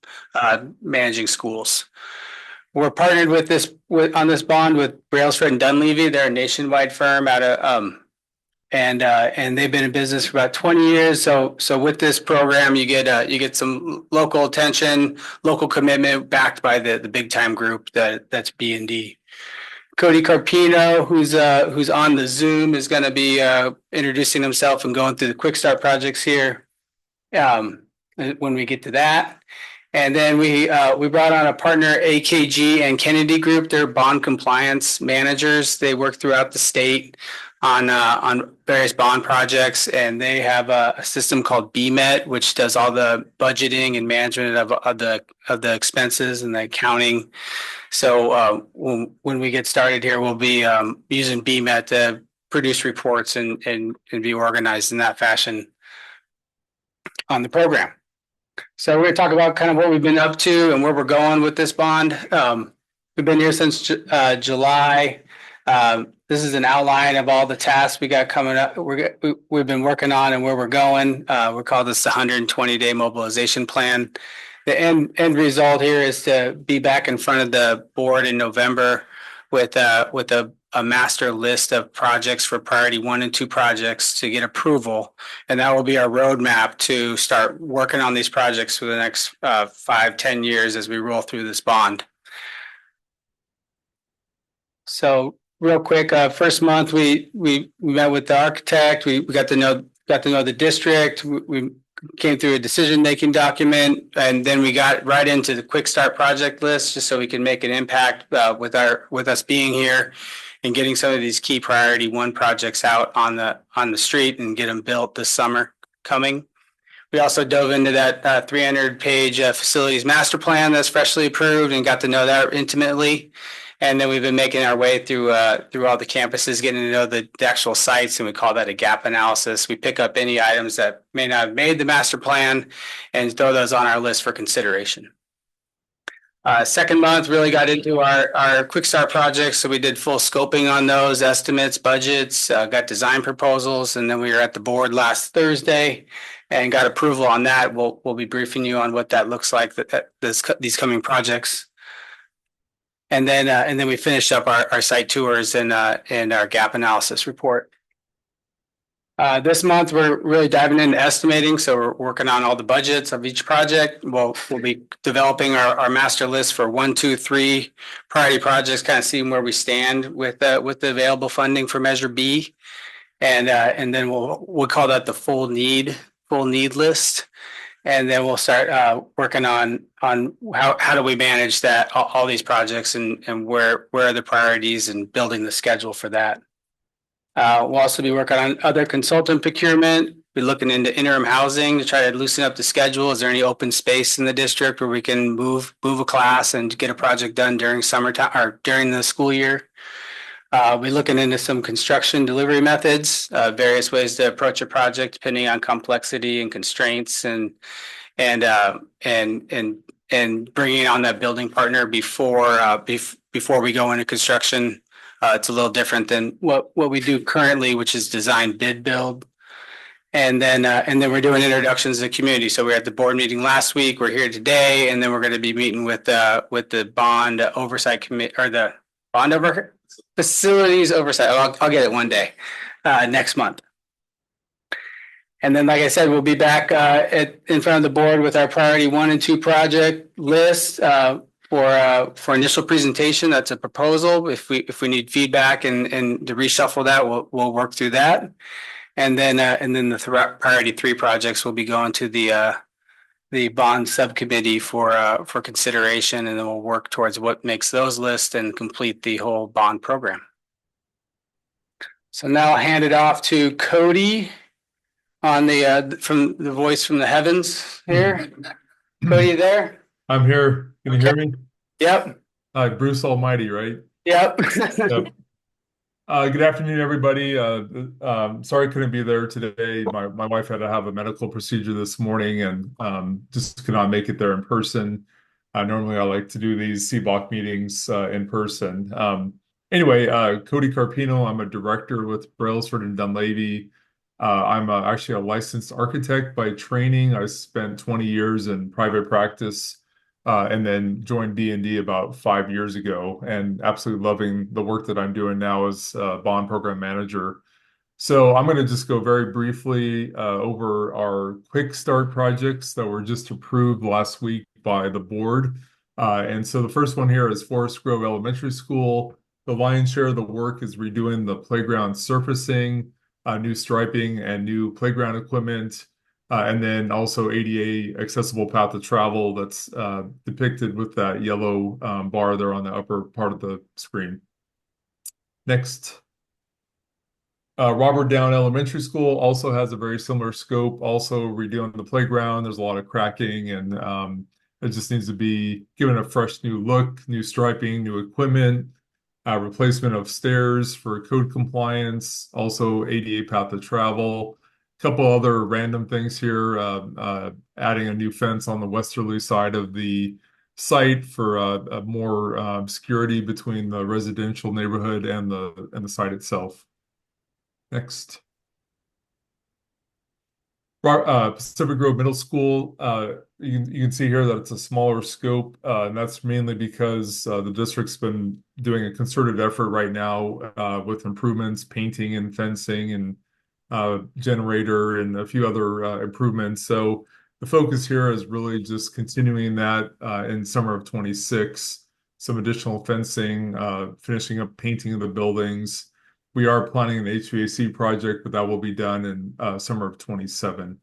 managing schools. We're partnered on this bond with Brailsford and Dunleavy. They're a nationwide firm out of and they've been in business for about 20 years. So with this program, you get some local attention, local commitment backed by the big time group that's B&D. Cody Carpino, who's on the Zoom, is going to be introducing himself and going through the quick start projects here when we get to that. And then we brought on a partner, AKG and Kennedy Group. They're bond compliance managers. They work throughout the state on various bond projects, and they have a system called BMET, which does all the budgeting and management of the expenses and the accounting. So when we get started here, we'll be using BMET to produce reports and be organized in that fashion on the program. So we're going to talk about kind of what we've been up to and where we're going with this bond. We've been here since July. This is an outline of all the tasks we got coming up. We've been working on and where we're going. We call this the 120-day mobilization plan. The end result here is to be back in front of the board in November with a master list of projects for priority 1 and 2 projects to get approval. And that will be our roadmap to start working on these projects for the next 5-10 years as we roll through this bond. So real quick, first month we met with the architect. We got to know the district. We came through a decision-making document, and then we got right into the quick start project list just so we can make an impact with us being here and getting some of these key priority 1 projects out on the street and get them built this summer coming. We also dove into that 300-page facilities master plan that's freshly approved and got to know that intimately. And then we've been making our way through all the campuses, getting to know the actual sites, and we call that a gap analysis. We pick up any items that may not have made the master plan and throw those on our list for consideration. Second month really got into our quick start projects. So we did full scoping on those, estimates, budgets, got design proposals, and then we were at the board last Thursday and got approval on that. We'll be briefing you on what that looks like, these coming projects. And then we finished up our site tours and our gap analysis report. This month, we're really diving into estimating. So we're working on all the budgets of each project. We'll be developing our master list for 1, 2, 3 priority projects, kind of seeing where we stand with the available funding for Measure B. And then we'll call that the full need list. And then we'll start working on how do we manage that, all these projects, and where are the priorities, and building the schedule for that. We'll also be working on other consultant procurement. We're looking into interim housing to try to loosen up the schedule. Is there any open space in the district where we can move a class and get a project done during summertime or during the school year? We're looking into some construction delivery methods, various ways to approach a project depending on complexity and constraints, and bringing on that building partner before we go into construction. It's a little different than what we do currently, which is design, bid, build. And then we're doing introductions to the community. So we were at the board meeting last week. We're here today, and then we're going to be meeting with the bond oversight committee, or the facilities oversight. I'll get it one day next month. And then, like I said, we'll be back in front of the board with our priority 1 and 2 project list. For initial presentation. That's a proposal. If we need feedback and to reshuffle that, we'll work through that. And then the priority 3 projects will be going to the bond subcommittee for consideration, and then we'll work towards what makes those lists and complete the whole bond program. So now I'll hand it off to Cody on from the voice from the heavens here. Cody, you there? I'm here. Can you hear me? Yep. Bruce Almighty, right? Yep. Yep. Good afternoon, everybody. Sorry I couldn't be there today. My wife had to have a medical procedure this morning, and just could not make it there in person. Normally I like to do these CBOC meetings in person. Anyway, Cody Carpino, I'm a director with Brailsford and Dunleavy. I'm actually a licensed architect by training. I spent 20 years in private practice, and then joined D&D about 5 years ago, and absolutely loving the work that I'm doing now as a bond program manager. So I'm going to just go very briefly over our quick start projects that were just approved last week by the board. And so the first one here is Forest Grove Elementary School. The lion's share of the work is redoing the playground surfacing, new striping, and new playground equipment. And then also ADA accessible path of travel that's depicted with that yellow bar there on the upper part of the screen. Next. Robert Down Elementary School also has a very similar scope, also redoing the playground. There's a lot of cracking, and it just needs to be given a fresh new look, new striping, new equipment, replacement of stairs for code compliance, also ADA path of travel. Couple other random things here, adding a new fence on the westerly side of the site for a more security between the residential neighborhood and the site itself. Next. Pacific Grove Middle School, you can see here that it's a smaller scope, and that's mainly because the district's been doing a concerted effort right now with improvements, painting and fencing, and generator and a few other improvements. So the focus here is really just continuing that in summer of 26, some additional fencing, finishing up painting of the buildings. We are planning an HVAC project, but that will be done in summer of 27.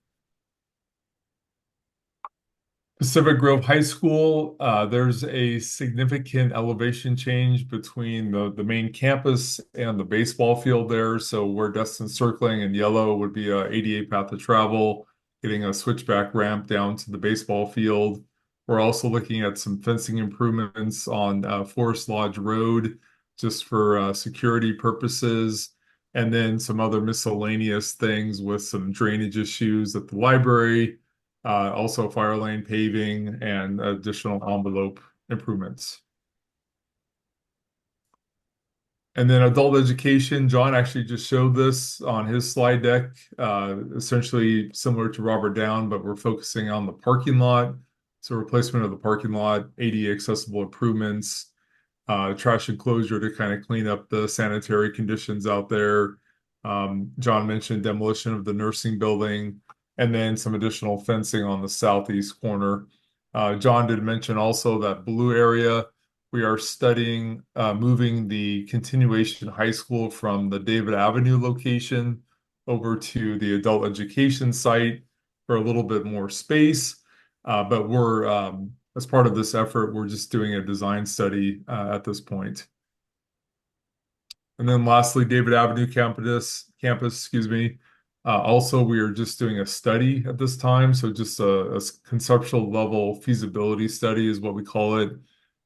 Pacific Grove High School, there's a significant elevation change between the main campus and the baseball field there. So where Dustin's circling in yellow would be a ADA path of travel. getting a switchback ramp down to the baseball field. We're also looking at some fencing improvements on Forest Lodge Road, just for security purposes, and then some other miscellaneous things with some drainage issues at the library, also fire lane paving and additional envelope improvements. And then adult education, John actually just showed this on his slide deck, essentially similar to Robert Down, but we're focusing on the parking lot. So replacement of the parking lot, ADA accessible improvements, trash enclosure to kind of clean up the sanitary conditions out there. John mentioned demolition of the nursing building, and then some additional fencing on the southeast corner. John did mention also that blue area. We are studying moving the continuation high school from the David Avenue location over to the adult education site for a little bit more space. But we're, as part of this effort, we're just doing a design study at this point. And then lastly, David Avenue campus, excuse me. Also, we are just doing a study at this time. So just a conceptual level feasibility study is what we call it,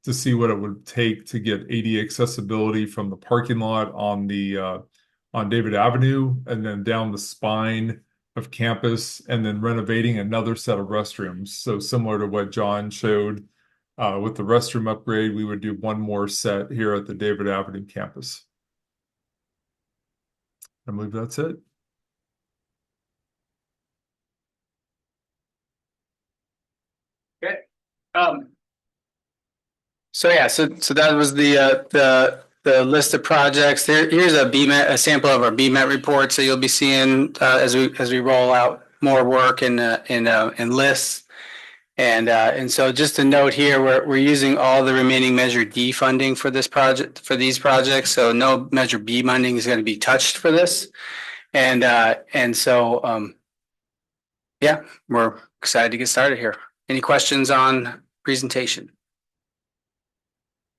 to see what it would take to get ADA accessibility from the parking lot on the on David Avenue and then down the spine of campus, and then renovating another set of restrooms. So similar to what John showed with the restroom upgrade, we would do one more set here at the David Avenue campus. I believe that's it. Okay. So yeah, so that was the list of projects. Here's a sample of our BMET reports that you'll be seeing as we roll out more work in lists. And so just a note here, we're using all the remaining Measure D funding for this project, for these projects. So no Measure B funding is going to be touched for this. And so yeah, we're excited to get started here. Any questions on presentation?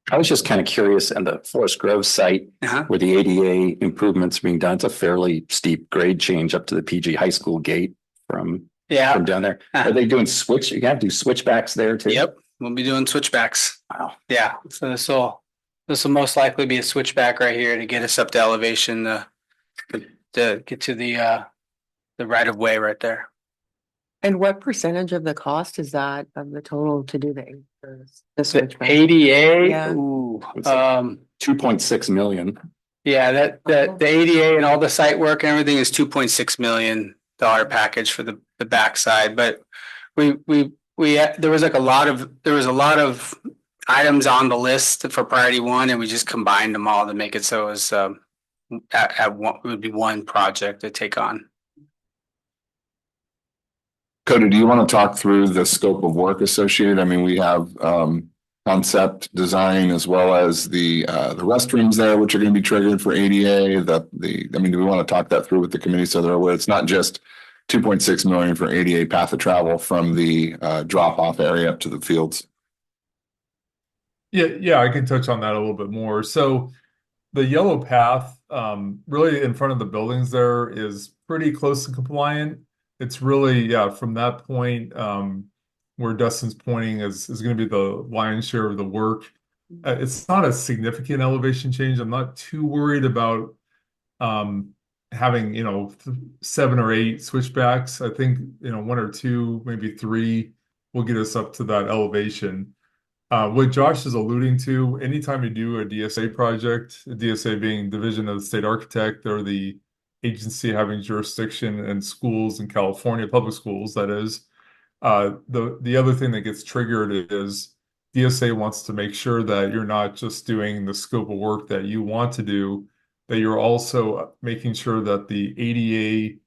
I was just kind of curious, and the Forest Grove site where the ADA improvements being done, it's a fairly steep grade change up to the PG high school gate from down there. Are they doing you have to do switchbacks there too? Yep, we'll be doing switchbacks. Wow. Yeah, so this will most likely be a switchback right here to get us up to elevation to get to the right of way right there. And what percentage of the cost is that of the total to do the switchback? ADA, Yeah. ooh, 2.6 million. yeah, the ADA and all the site work and everything is $2.6 million package for the backside. But there was a lot of items on the list for priority one, and we just combined them all to make it so it was it would be one project to take on. Cody, do you want to talk through the scope of work associated? I mean, we have concept design as well as the restrooms there, which are going to be triggered for ADA. I mean, do we want to talk that through with the committee so they're aware it's not just 2.6 million for ADA path of travel from the drop off area up to the fields? Yeah, I can touch on that a little bit more. So the yellow path, really in front of the buildings there is pretty close to compliant. It's really, from that point, where Dustin's pointing is going to be the lion's share of the work. It's not a significant elevation change. I'm not too worried about having, 7 or 8 switchbacks. I think, 1 or 2, maybe 3 will get us up to that elevation. What Josh is alluding to, anytime you do a DSA project, DSA being Division of the State Architect, or the agency having jurisdiction in schools in California, public schools, that is. The other thing that gets triggered is DSA wants to make sure that you're not just doing the scope of work that you want to do, that you're also making sure that the ADA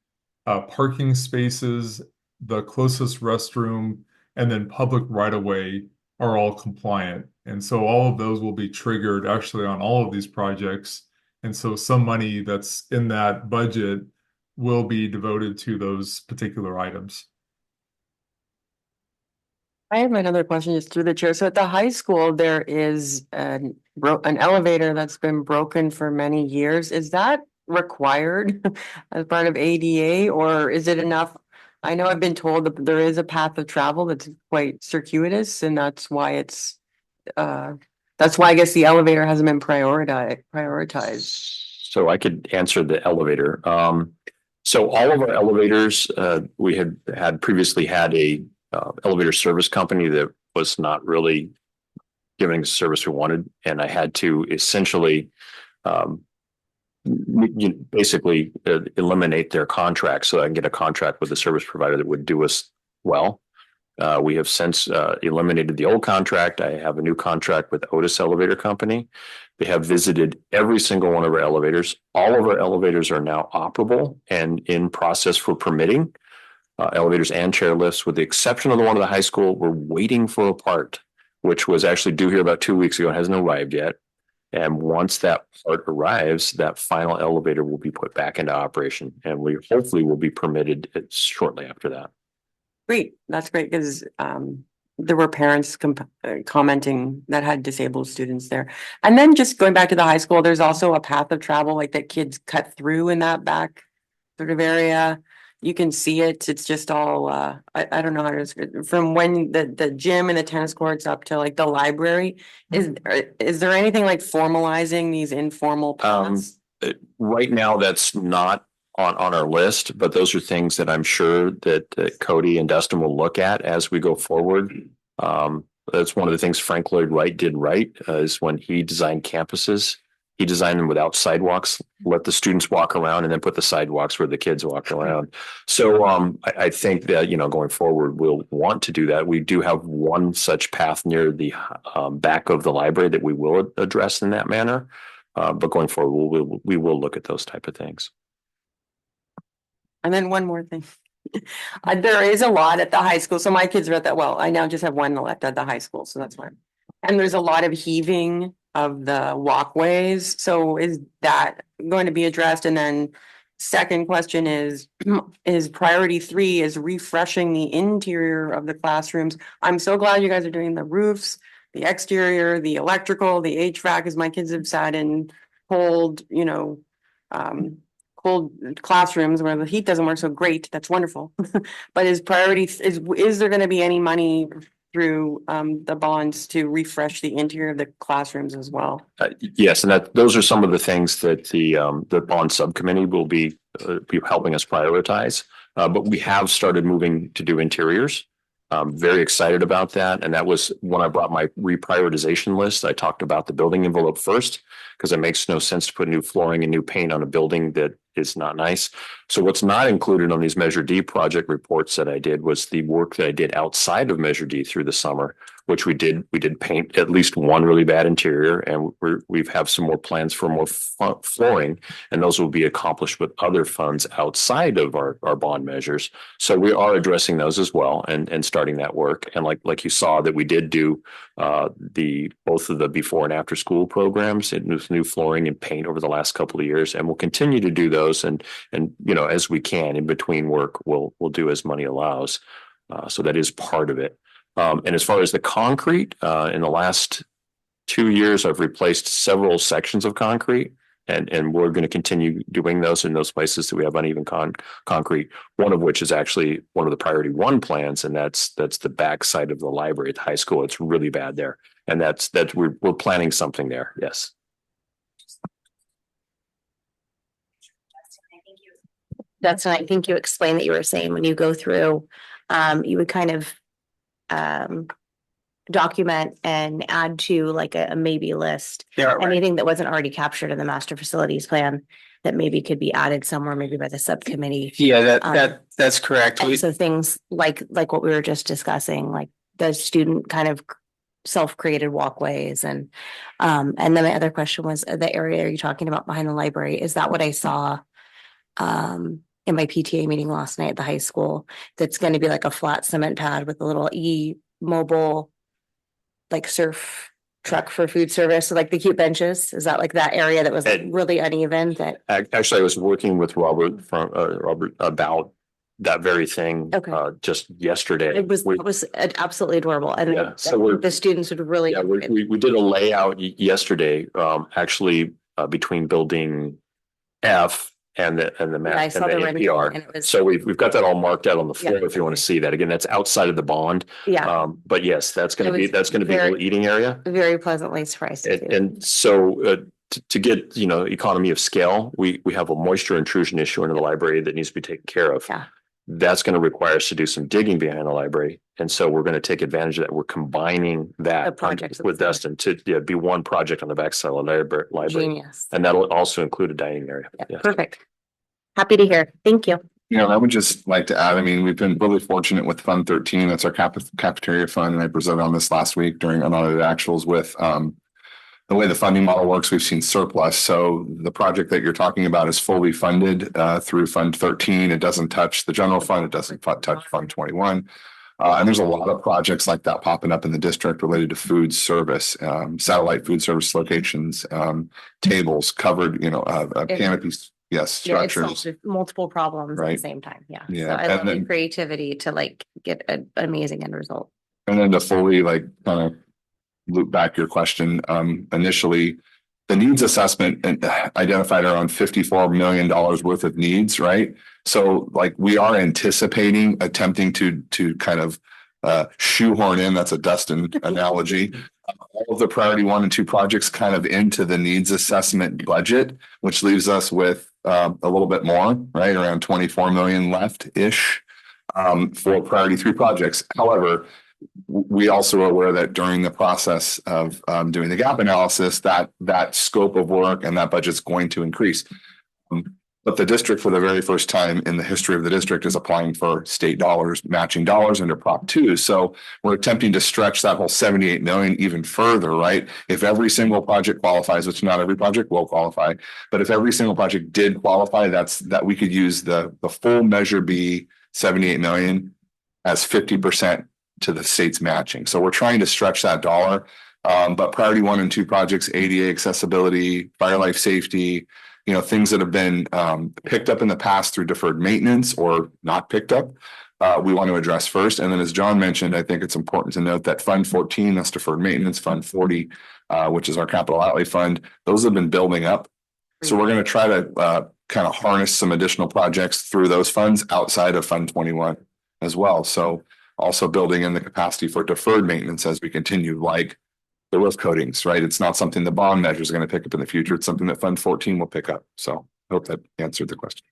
parking spaces, the closest restroom, and then public right-of-way are all compliant. And so all of those will be triggered actually on all of these projects. And so some money that's in that budget will be devoted to those particular items. I have another question just through the chair. So at the high school, there is an elevator that's been broken for many years. Is that required as part of ADA, or is it enough I know I've been told that there is a path of travel that's quite circuitous and that's why I guess the elevator hasn't been prioritized. So I could answer the elevator. So all of our elevators, we had previously had a elevator service company that was not really giving the service we wanted, and I had to essentially basically eliminate their contract so I can get a contract with a service provider that would do us well. We have since eliminated the old contract. I have a new contract with Otis Elevator Company. They have visited every single one of our elevators. All of our elevators are now operable and in process for permitting. Elevators and chair lifts, with the exception of the one at the high school. We're waiting for a part, which was actually due here about 2 weeks ago and hasn't arrived yet. And once that part arrives, that final elevator will be put back into operation, and we hopefully will be permitted shortly after that. Great, that's great because there were parents commenting that had disabled students there. And then just going back to the high school, there's also a path of travel like that kids cut through in that back sort of area. You can see it. It's just all I don't know how to describe it. From when the gym and the tennis courts up to like the library. Is there anything like formalizing these informal paths? Right now, that's not on our list, but those are things that I'm sure that Cody and Dustin will look at as we go forward. That's one of the things Frank Lloyd Wright did right, is when he designed campuses. He designed them without sidewalks, let the students walk around, and then put the sidewalks where the kids walk around. So I think that, going forward, we'll want to do that. We do have one such path near the back of the library that we will address in that manner. But going forward, we will look at those type of things. And then one more thing. There is a lot at the high school. So my kids are at that. Well, I now just have one left at the high school. So that's fine. And there's a lot of heaving of the walkways. So is that going to be addressed? And then second question is priority 3 is refreshing the interior of the classrooms. I'm so glad you guys are doing the roofs, the exterior, the electrical, the HVAC, as my kids have sat in cold, cold classrooms where the heat doesn't work so great. That's wonderful. But is there going to be any money through the bonds to refresh the interior of the classrooms as well? Yes, and those are some of the things that the bond subcommittee will be helping us prioritize. But we have started moving to do interiors. I'm very excited about that. And that was when I brought my reprioritization list. I talked about the building envelope first, because it makes no sense to put new flooring and new paint on a building that is not nice. So what's not included on these Measure D project reports that I did was the work that I did outside of Measure D through the summer, which we did paint at least one really bad interior, and we have some more plans for more flooring, and those will be accomplished with other funds outside of our bond measures. So we are addressing those as well and starting that work. And like you saw that we did do both of the before and after school programs and new flooring and paint over the last couple of years, and we'll continue to do those and as we can in between work, we'll do as money allows. So that is part of it. And as far as the concrete, in the last 2 years, I've replaced several sections of concrete, and we're going to continue doing those in those places that we have uneven concrete. One of which is actually one of the priority 1 plans, and that's the back side of the library at the high school. It's really bad there, and that's we're planning something there. Yes. Dustin, I think you explained that you were saying when you go through, you would kind of document and add to like a maybe list. Yeah, right. Anything that wasn't already captured in the master facilities plan that maybe could be added somewhere, maybe by the subcommittee. Yeah, that's correct. And so things like what we were just discussing, like the student kind of self-created walkways and then my other question was the area you're talking about behind the library. Is that what I saw in my PTA meeting last night at the high school? That's going to be like a flat cement pad with a little mobile like surf truck for food service. So like the cute benches, is that like that area that was like really uneven? That actually I was working with Robert about that very thing just yesterday. It was absolutely adorable, and yeah, so the students would really. Yeah, we did a layout yesterday, actually between building F and the Yeah, I map saw and the the rental and NPR. it was, So we've got that all marked out on the floor Yeah. if you want to see that. Again, that's outside of the bond. yeah, But yes, that's It gonna be, was that's gonna be a very- little eating area. very pleasantly surprised to see. And so to get, economy of scale, we have a moisture intrusion issue into the library that needs to be taken care of. Yeah. That's going to require us to do some digging behind the library. And so we're going to take advantage of that. We're combining The that projects with Dustin to be one project on the backside of the library. Genius. And that'll also include a dining area. Yeah, Yes. perfect. Happy to hear. Thank you. I would just like to add, I mean, we've been really fortunate with Fund 13. That's our cafeteria fund. And I presented on this last week during unaudited actuals with the way the funding model works. We've seen surplus. So the project that you're talking about is fully funded through Fund 13. It doesn't touch the general fund. It doesn't touch Fund 21. And there's a lot of projects like that popping up in the district related to food service, satellite food service locations, tables covered, canopies. Yes, Yeah, it structures. solves multiple problems at the Right. same time. Yeah. Yeah, So I and love the then- creativity to like get an amazing end result. And then to fully kind of loop back your question, initially, the needs assessment identified around $54 million worth of needs, right? So we are anticipating attempting to kind of shoehorn in, that's a Dustin analogy, all of the priority 1 and 2 projects kind of into the needs assessment budget, which leaves us with a little bit more, right? Around 24 million left-ish for priority 3 projects. However, we also are aware that during the process of doing the gap analysis, that scope of work and that budget's going to increase. But the district, for the very first time in the history of the district, is applying for state dollars, matching dollars under Prop 2. So we're attempting to stretch that whole 78 million even further, right? If every single project qualifies, which not every project will qualify, but if every single project did qualify, that we could use the full Measure B 78 million as 50% to the state's matching. So we're trying to stretch that dollar. But priority 1 and 2 projects, ADA accessibility, fire life safety, things that have been picked up in the past through deferred maintenance or not picked up, we want to address first. And then as John mentioned, I think it's important to note that Fund 14, that's deferred maintenance, Fund 40, which is our capital outlay fund, those have been building up. So we're going to try to kind of harness some additional projects through those funds outside of Fund 21 as well. So also building in the capacity for deferred maintenance as we continue, like the roof coatings, right? It's not something the bond measure is going to pick up in the future. It's something that Fund 14 will pick up. So I hope that answered the question.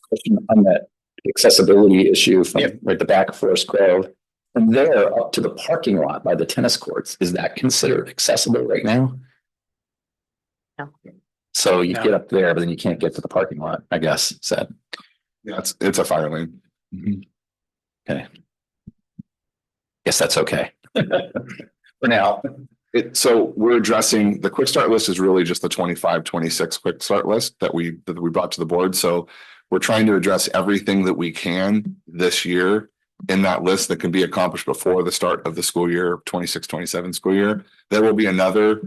Question on that accessibility issue from right the back of Forest Grove. From there up to the parking lot by the tennis courts, is that considered accessible right now? No. So you No. get up there, but then you can't get to the parking lot, I guess, said. Yeah, it's a fire lane. Okay. Guess that's okay. For now. So we're addressing, the quick start list is really just the 25, 26 quick start list that we brought to the board. So we're trying to address everything that we can this year in that list that can be accomplished before the start of the school year, 26, 27 school year. There will be another,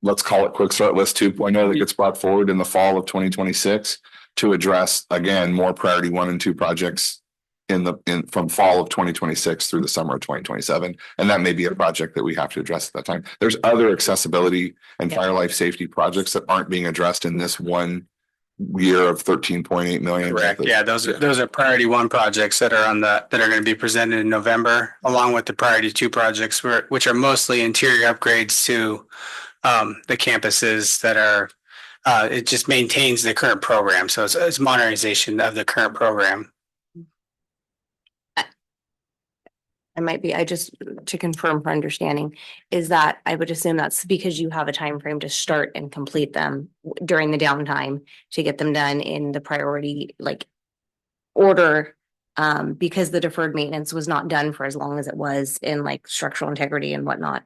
let's call it quick start list 2.0 that gets brought forward in the fall of 2026 to address, again, more priority 1 and 2 projects from fall of 2026 through the summer of 2027. And that may be a project that we have to address at that time. There's other accessibility and fire life safety projects that aren't being addressed in this one year of 13.8 million. Correct. Yeah, those are priority 1 projects that are going to be presented in November, along with the priority 2 projects, which are mostly interior upgrades to the campuses that are. It just maintains the current program, so it's modernization of the current program. To confirm for understanding, is that I would assume that's because you have a time frame to start and complete them during the downtime to get them done in the priority order. Because the deferred maintenance was not done for as long as it was in structural integrity and whatnot.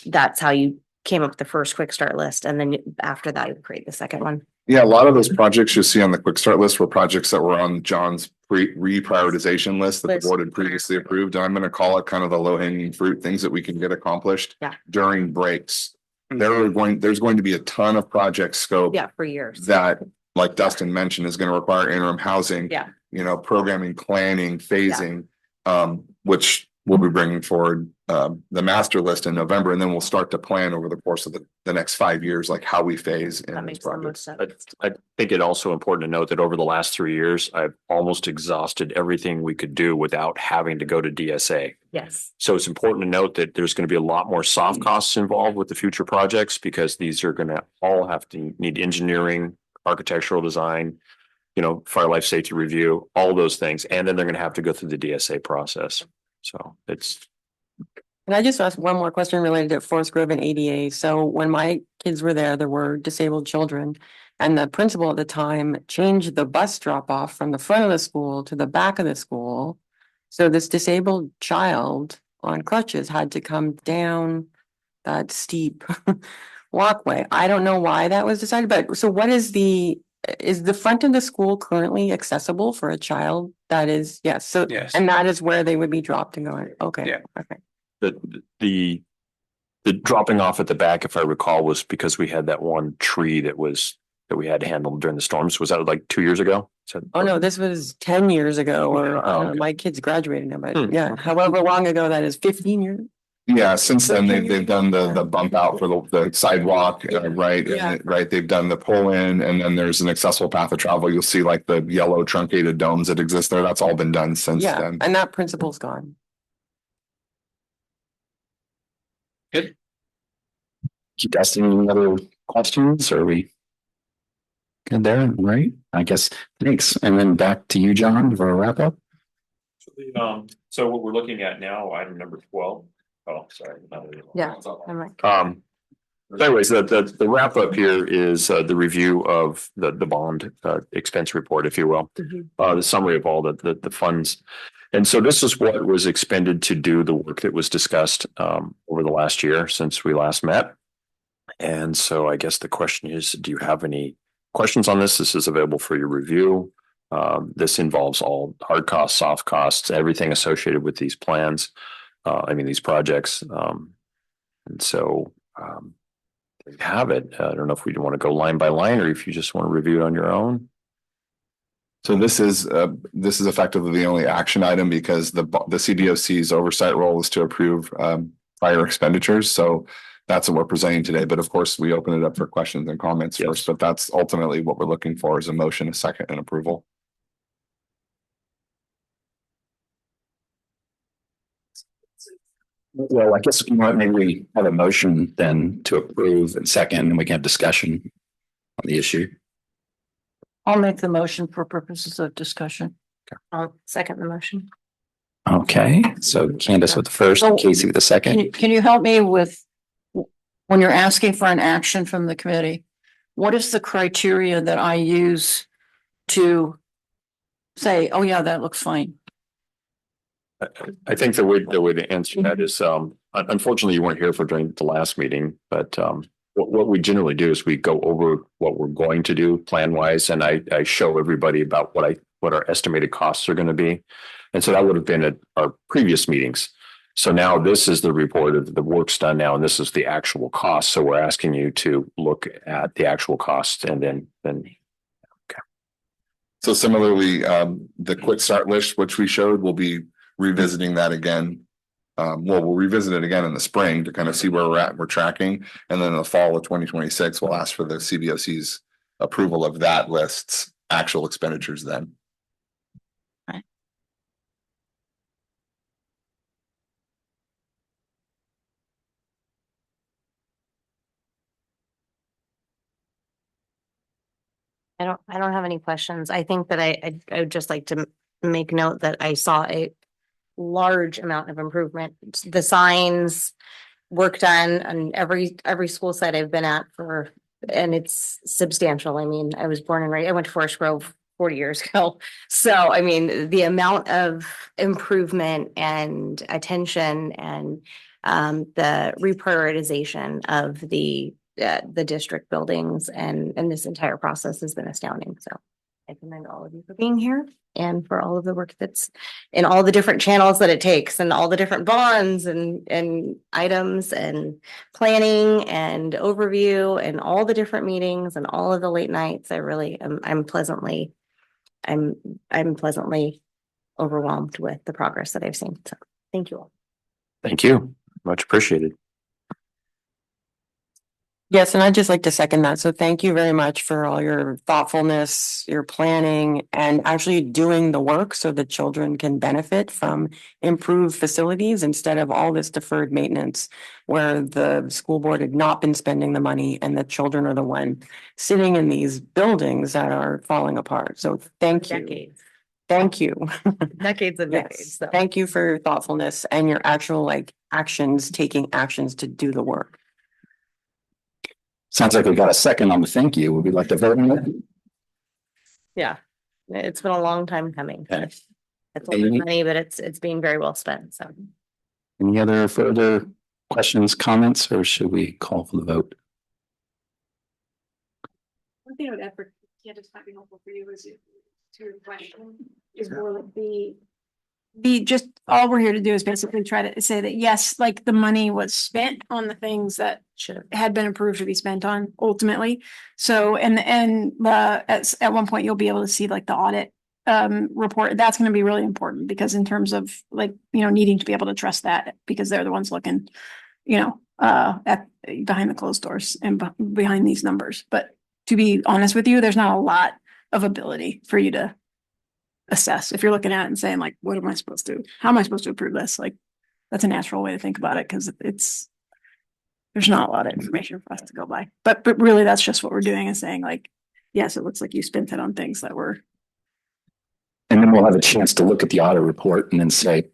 That's how you came up with the first quick start list, and then after that you create the second one. Yeah, a lot of those projects you'll see on the quick start list were projects that were on John's reprioritization list that the board had previously approved. And I'm going to call it kind of the low hanging fruit, things that we can get accomplished during breaks. There's going to be a ton of project scope For years. that, like Dustin mentioned, is going to require interim housing, programming, planning, phasing, which we'll be bringing forward the master list in November, and then we'll start to plan over the course of the next 5 years, like how we phase in That these makes the most projects. sense. I think it also important to note that over the last 3 years, I've almost exhausted everything we could do without having to go to DSA. Yes. So it's important to note that there's going to be a lot more soft costs involved with the future projects because these are going to all have to need engineering, architectural design, fire life safety review, all those things. And then they're going to have to go through the DSA process. So it's. And I just asked one more question related to Forest Grove and ADA. So when my kids were there were disabled children. And the principal at the time changed the bus drop off from the front of the school to the back of the school. So this disabled child on crutches had to come down that steep walkway. I don't know why that was decided, but so what is the front of the school currently accessible for a child? That is, yes, so, Yes. and that is where they would be dropped and going, okay. Yeah. Okay. The dropping off at the back, if I recall, was because we had that one tree that we had to handle during the storms. Was that like 2 years ago? Oh, no, this was 10 years ago, or I don't know, okay. my kids graduated now, but yeah, however long ago that is, 15 years. Yeah, since then, So can they've done the bump out for the sidewalk, right? Yeah. Right, they've done the pull in, and then there's an accessible path of travel. You'll see like the yellow truncated domes that exist there. That's all been done since Yeah, then. and that principle's gone. Dustin, any other questions? Are we good there? Right? I guess, thanks. And then back to you, John, for a wrap up. So what we're looking at now, item number 12. Oh, sorry. Yeah. I'm like, So anyways, the wrap up here is the review of the bond expense report, if you will. The summary of all the funds. And so this is what was expended to do the work that was discussed over the last year since we last met. And so I guess the question is, do you have any questions on this? This is available for your review. This involves all hard costs, soft costs, everything associated with these plans. These projects. And so there you have it. I don't know if we want to go line by line or if you just want to review it on your own. So this is effectively the only action item because the CBOC's oversight role is to approve prior expenditures. So that's what we're presenting today. But of course, we open it up for questions and comments first. But that's ultimately what we're looking for is a motion, a second, and approval. Well, I guess maybe we have a motion then to approve and second, and we can have discussion on the issue. I'll make the motion for purposes of discussion. I'll second the motion. Okay, so Candace with the first, So, Casey with the second. Can you help me with, when you're asking for an action from the committee, what is the criteria that I use to say, oh yeah, that looks fine? I think the way to answer that is, unfortunately, you weren't here for during the last meeting, but what we generally do is we go over what we're going to do plan wise, and I show everybody about what our estimated costs are going to be, and so that would have been at our previous meetings. So now this is the report of the work's done now, and this is the actual cost. So we're asking you to look at the actual cost, and then. Okay. So similarly, the quick start list, which we showed, will be revisiting that again. We'll revisit it again in the spring to kind of see where we're at, we're tracking. And then in the fall of 2026, we'll ask for the CBOC's approval of that list's actual expenditures then. I don't have any questions. I think that I would just like to make note that I saw a large amount of improvement. The signs, work done on every school site I've been at and it's substantial. I mean, I was born and raised, I went to Forest Grove 40 years ago. So, I mean, the amount of improvement and attention and the reprioritization of the district buildings and this entire process has been astounding. So I commend all of you for being here and for all of the work that's in all the different channels that it takes and all the different bonds and items and planning and overview and all the different meetings and all of the late nights. I really I'm pleasantly overwhelmed with the progress that I've seen. So Thank you all. Thank you. Much appreciated. Yes, and I'd just like to second that. So thank you very much for all your thoughtfulness, your planning, and actually doing the work so the children can benefit from improved facilities instead of all this deferred maintenance where the school board had not been spending the money and the children are the one sitting in these buildings that are falling apart. So thank you. Decades, Thank you. decades and Yes. decades. So. Thank you for your thoughtfulness and your actual actions, taking actions to do the work. Sounds like we got a second on the thank you. Would we like to vote on it? Yeah, it's been a long time coming. Okay. It's a lot of Amy? money, but it's being very well spent, so. Any other further questions, comments, or should we call for the vote? One thing I would add for Candace might be helpful for you is to your question is more like the just all we're here to do is basically try to say that yes, like the money was spent on the things that Sure. had been approved to be spent on ultimately. So at one point you'll be able to see like the audit report. That's going to be really important because in terms of needing to be able to trust that because they're the ones looking, at behind the closed doors and behind these numbers. But to be honest with you, there's not a lot of ability for you to assess if you're looking at it and saying like, what am I supposed to, how am I supposed to approve this? Like, that's a natural way to think about it because there's not a lot of information for us to go by. But really, that's just what we're doing is saying like, yes, it looks like you spent it on things that were. And then we'll have a chance to look at the audit report and then say,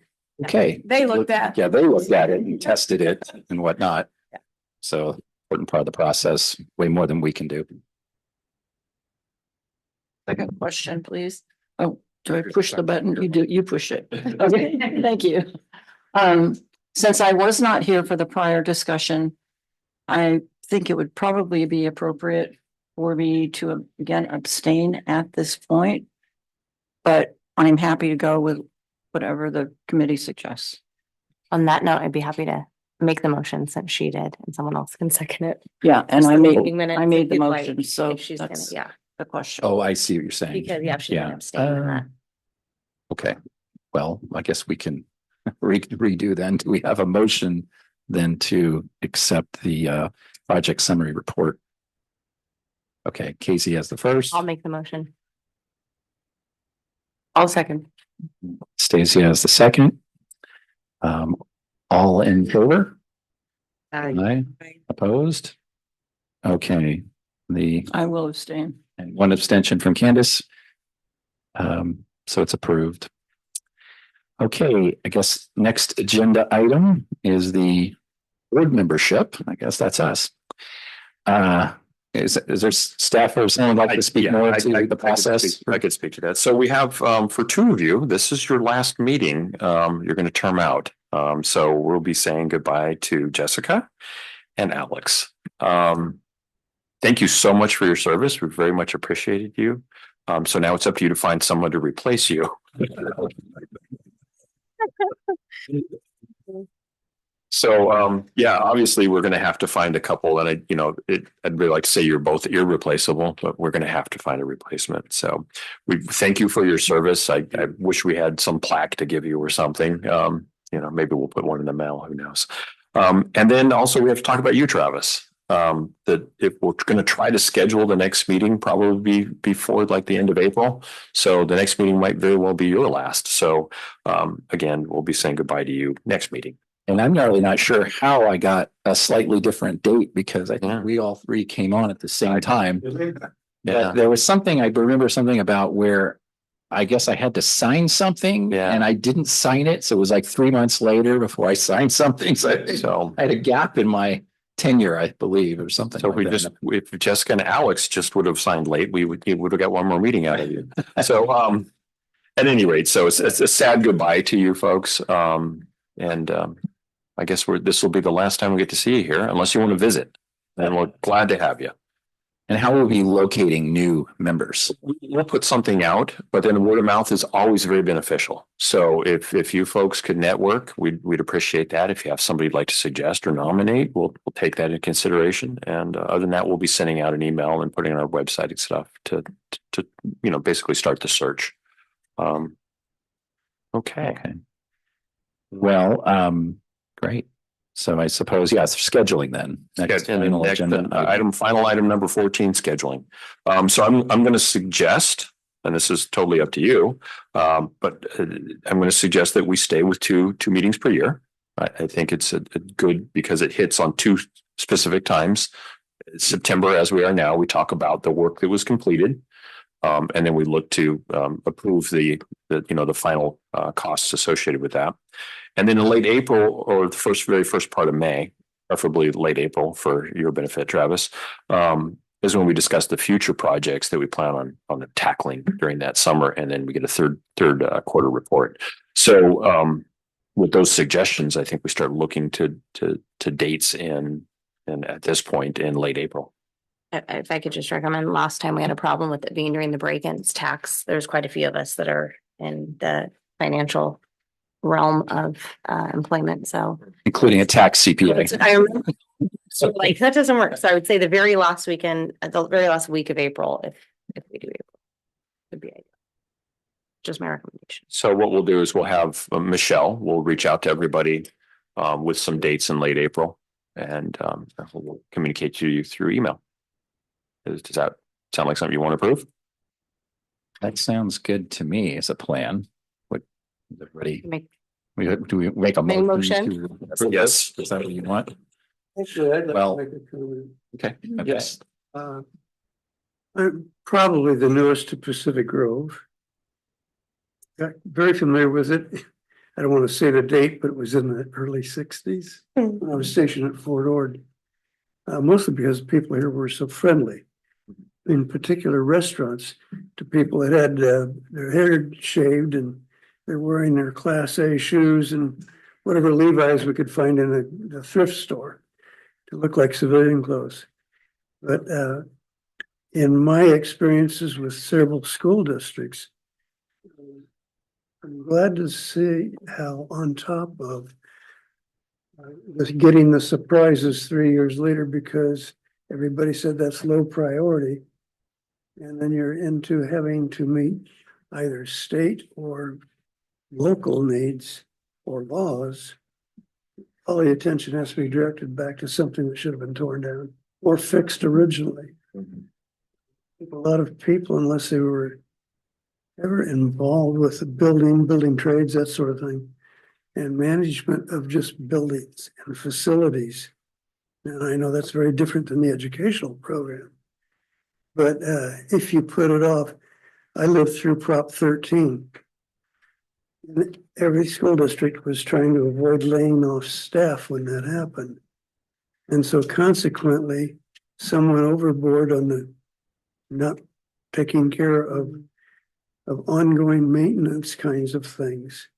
okay. They looked at. Yeah, they looked at it and tested it and whatnot. Yeah. So important part of the process, way more than we can do. Second question, please. Oh, do I push the button? You push it. Okay, thank you. Since I was not here for the prior discussion, I think it would probably be appropriate for me to again abstain at this point. But I'm happy to go with whatever the committee suggests. On that note, I'd be happy to make the motion since she did and someone else can second it. Yeah, and Just I the made meeting minutes if the you'd like, motion, so if she's gonna, that's yeah, the question. Oh, I see what you're saying. because yeah, she's Yeah. gonna abstain on that. Okay, well, I guess we can redo then. Do we have a motion then to accept the project summary report? Okay, Casey has the first, I'll make the motion. I'll second. Stacy has the second. All in favor? Aye. Opposed? Okay, I will abstain. and one abstention from Candace. So it's approved. Okay, I guess next agenda item is the board membership. I guess that's us. Is there staff or someone like to speak more to the process? I could speak to that. So we have, for two of you, this is your last meeting. You're going to term out. So we'll be saying goodbye to Jessica and Alex. Thank you so much for your service. We very much appreciated you. So now it's up to you to find someone to replace you. So, yeah, obviously we're going to have to find a couple and I'd really like to say you're both irreplaceable, but we're going to have to find a replacement. So we thank you for your service. I wish we had some plaque to give you or something. Maybe we'll put one in the mail, who knows? And then also we have to talk about you, Travis. That if we're going to try to schedule the next meeting, probably before like the end of April. So the next meeting might very well be your last. So, again, we'll be saying goodbye to you next meeting. And I'm really not sure how I got a slightly different date because I think we all three came on at the same time. Yeah. There was something, I remember something about where I guess I had to sign something and I didn't sign it. So it was like 3 months later before I signed something. So I had a gap in my tenure, I believe, or something. So if Jessica and Alex just would have signed late, we would have got one more meeting out of you. So, at any rate, so it's a sad goodbye to you folks. I guess this will be the last time we get to see you here, unless you want to visit. And we're glad to have you. And how will we be locating new members? We'll put something out, but then word of mouth is always very beneficial. So if you folks could network, we'd appreciate that. If you have somebody you'd like to suggest or nominate, we'll take that into consideration. And other than that, we'll be sending out an email and putting on our website and stuff to basically start the search. Okay. Well, great. So I suppose, yes, scheduling then. Next And then final next, agenda final item number 14, scheduling. So I'm going to suggest, and this is totally up to you, but I'm going to suggest that we stay with two meetings per year. I think it's a good because it hits on two specific times. September, as we are now, we talk about the work that was completed. And then we look to approve the final costs associated with that. And then in late April or the very first part of May, preferably late April for your benefit, Travis, is when we discuss the future projects that we plan on tackling during that summer. And then we get a third quarter report. So with those suggestions, I think we start looking to dates and at this point in late April. If I could just recommend, last time we had a problem with it being during the break and it's tax. There's quite a few of us that are in the financial realm of employment, so. including a tax CPA. I remember, so like that doesn't work. So I would say the very last weekend, the very last week of April, if we do April, would be ideal. Just my recommendation. So what we'll do is we'll have Michelle, we'll reach out to everybody with some dates in late April and we'll communicate to you through email. Does that sound like something you want to approve? That sounds good to me as a plan. What is everybody? Do we make a Make a motion? motion? Yes. Is that what you want? Actually, I'd like Well- to make a comment. Okay. Yes. I'm probably the newest to Pacific Grove. Got very familiar with it. I don't want to say the date, but it was in the early 60s when I was stationed at Fort Ord. Mostly because people here were so friendly. In particular, restaurants to people that had their hair shaved and they're wearing their Class A shoes and whatever Levi's we could find in a thrift store to look like civilian clothes. But in my experiences with several school districts, I'm glad to see how on top of getting the surprises 3 years later, because everybody said that's low priority. And then you're into having to meet either state or local needs or laws. All the attention has to be directed back to something that should have been torn down or fixed originally. A lot of people, unless they were ever involved with the building trades, that sort of thing, and management of just buildings and facilities. And I know that's very different than the educational program. But if you put it off, I lived through Prop 13. Every school district was trying to avoid laying off staff when that happened. And so consequently, some went overboard on the not taking care of ongoing maintenance kinds of things,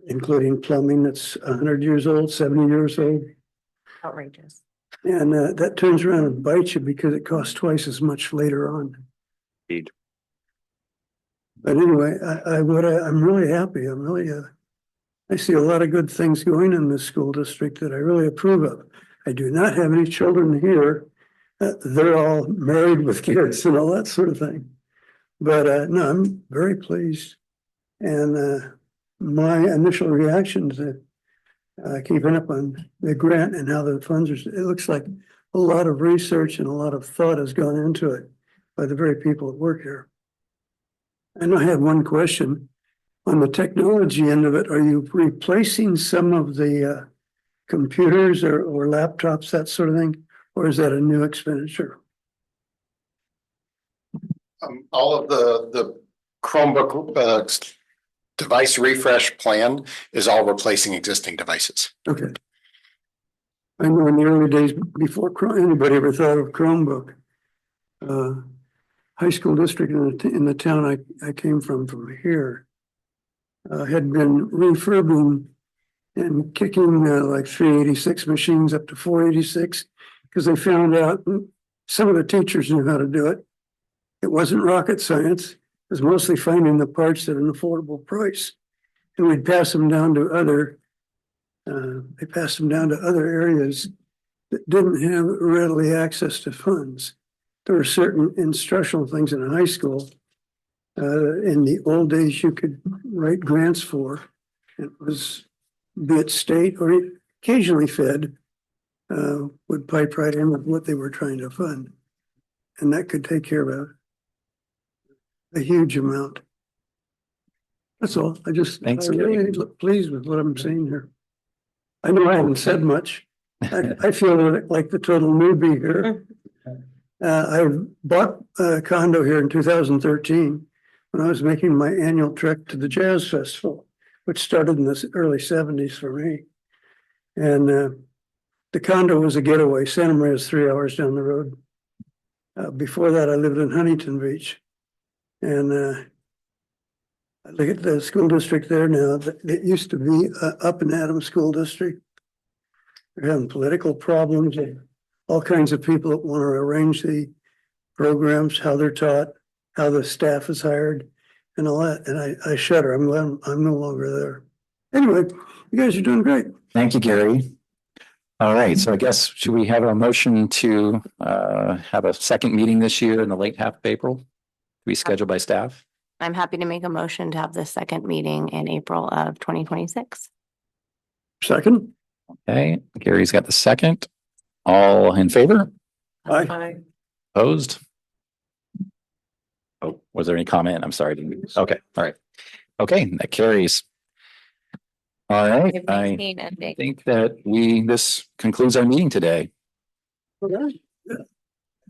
including plumbing that's 100 years old, 70 years old. Outrageous. And that turns around and bites you because it costs twice as much later on. Indeed. But anyway, I'm really happy. I see a lot of good things going in this school district that I really approve of. I do not have any children here. They're all married with kids and all that sort of thing. But no, I'm very pleased. And my initial reaction to keeping up on the grant and how the funds are, it looks like a lot of research and a lot of thought has gone into it by the very people that work here. And I had one question on the technology end of it. Are you replacing some of the computers or laptops, that sort of thing? Or is that a new expenditure? All of the Chromebook device refresh plan is all replacing existing devices. Okay. I know in the early days before anybody ever thought of Chromebook, high school district in the town I came from here had been refurbing and kicking like 386 machines up to 486 because they found out some of the teachers knew how to do it. It wasn't rocket science. It was mostly finding the parts at an affordable price. And we'd pass them down to other areas that didn't have readily access to funds. There were certain instructional things in high school. In the old days, you could write grants for. It was be it state or occasionally Fed, would pipe right in with what they were trying to fund. And that could take care of a huge amount. That's all. I Thanks, really look pleased with what I'm seeing here. I know I haven't said much. I feel like the total newbie here. I bought a condo here in 2013 when I was making my annual trek to the Jazz Festival, which started in the early 70s for me. And the condo was a getaway. Santa Maria is 3 hours down the road. Before that, I lived in Huntington Beach. And I look at the school district there now. It used to be Up and Adams School District. They're having political problems and all kinds of people that want to arrange the programs, how they're taught, how the staff is hired, and all that. And I shudder. I'm glad I'm no longer there. Anyway, you guys are doing great. Thank you, Gary. All right, so I guess should we have a motion to have a second meeting this year in the late half of April? To be scheduled by staff? I'm happy to make a motion to have the second meeting in April of 2026. Second. Okay, Gary's got the second. All in favor? Aye. Opposed? Oh, was there any comment? I'm sorry. Okay, all right. Okay, that carries. All right, I think that this concludes our meeting today. Okay. Yeah.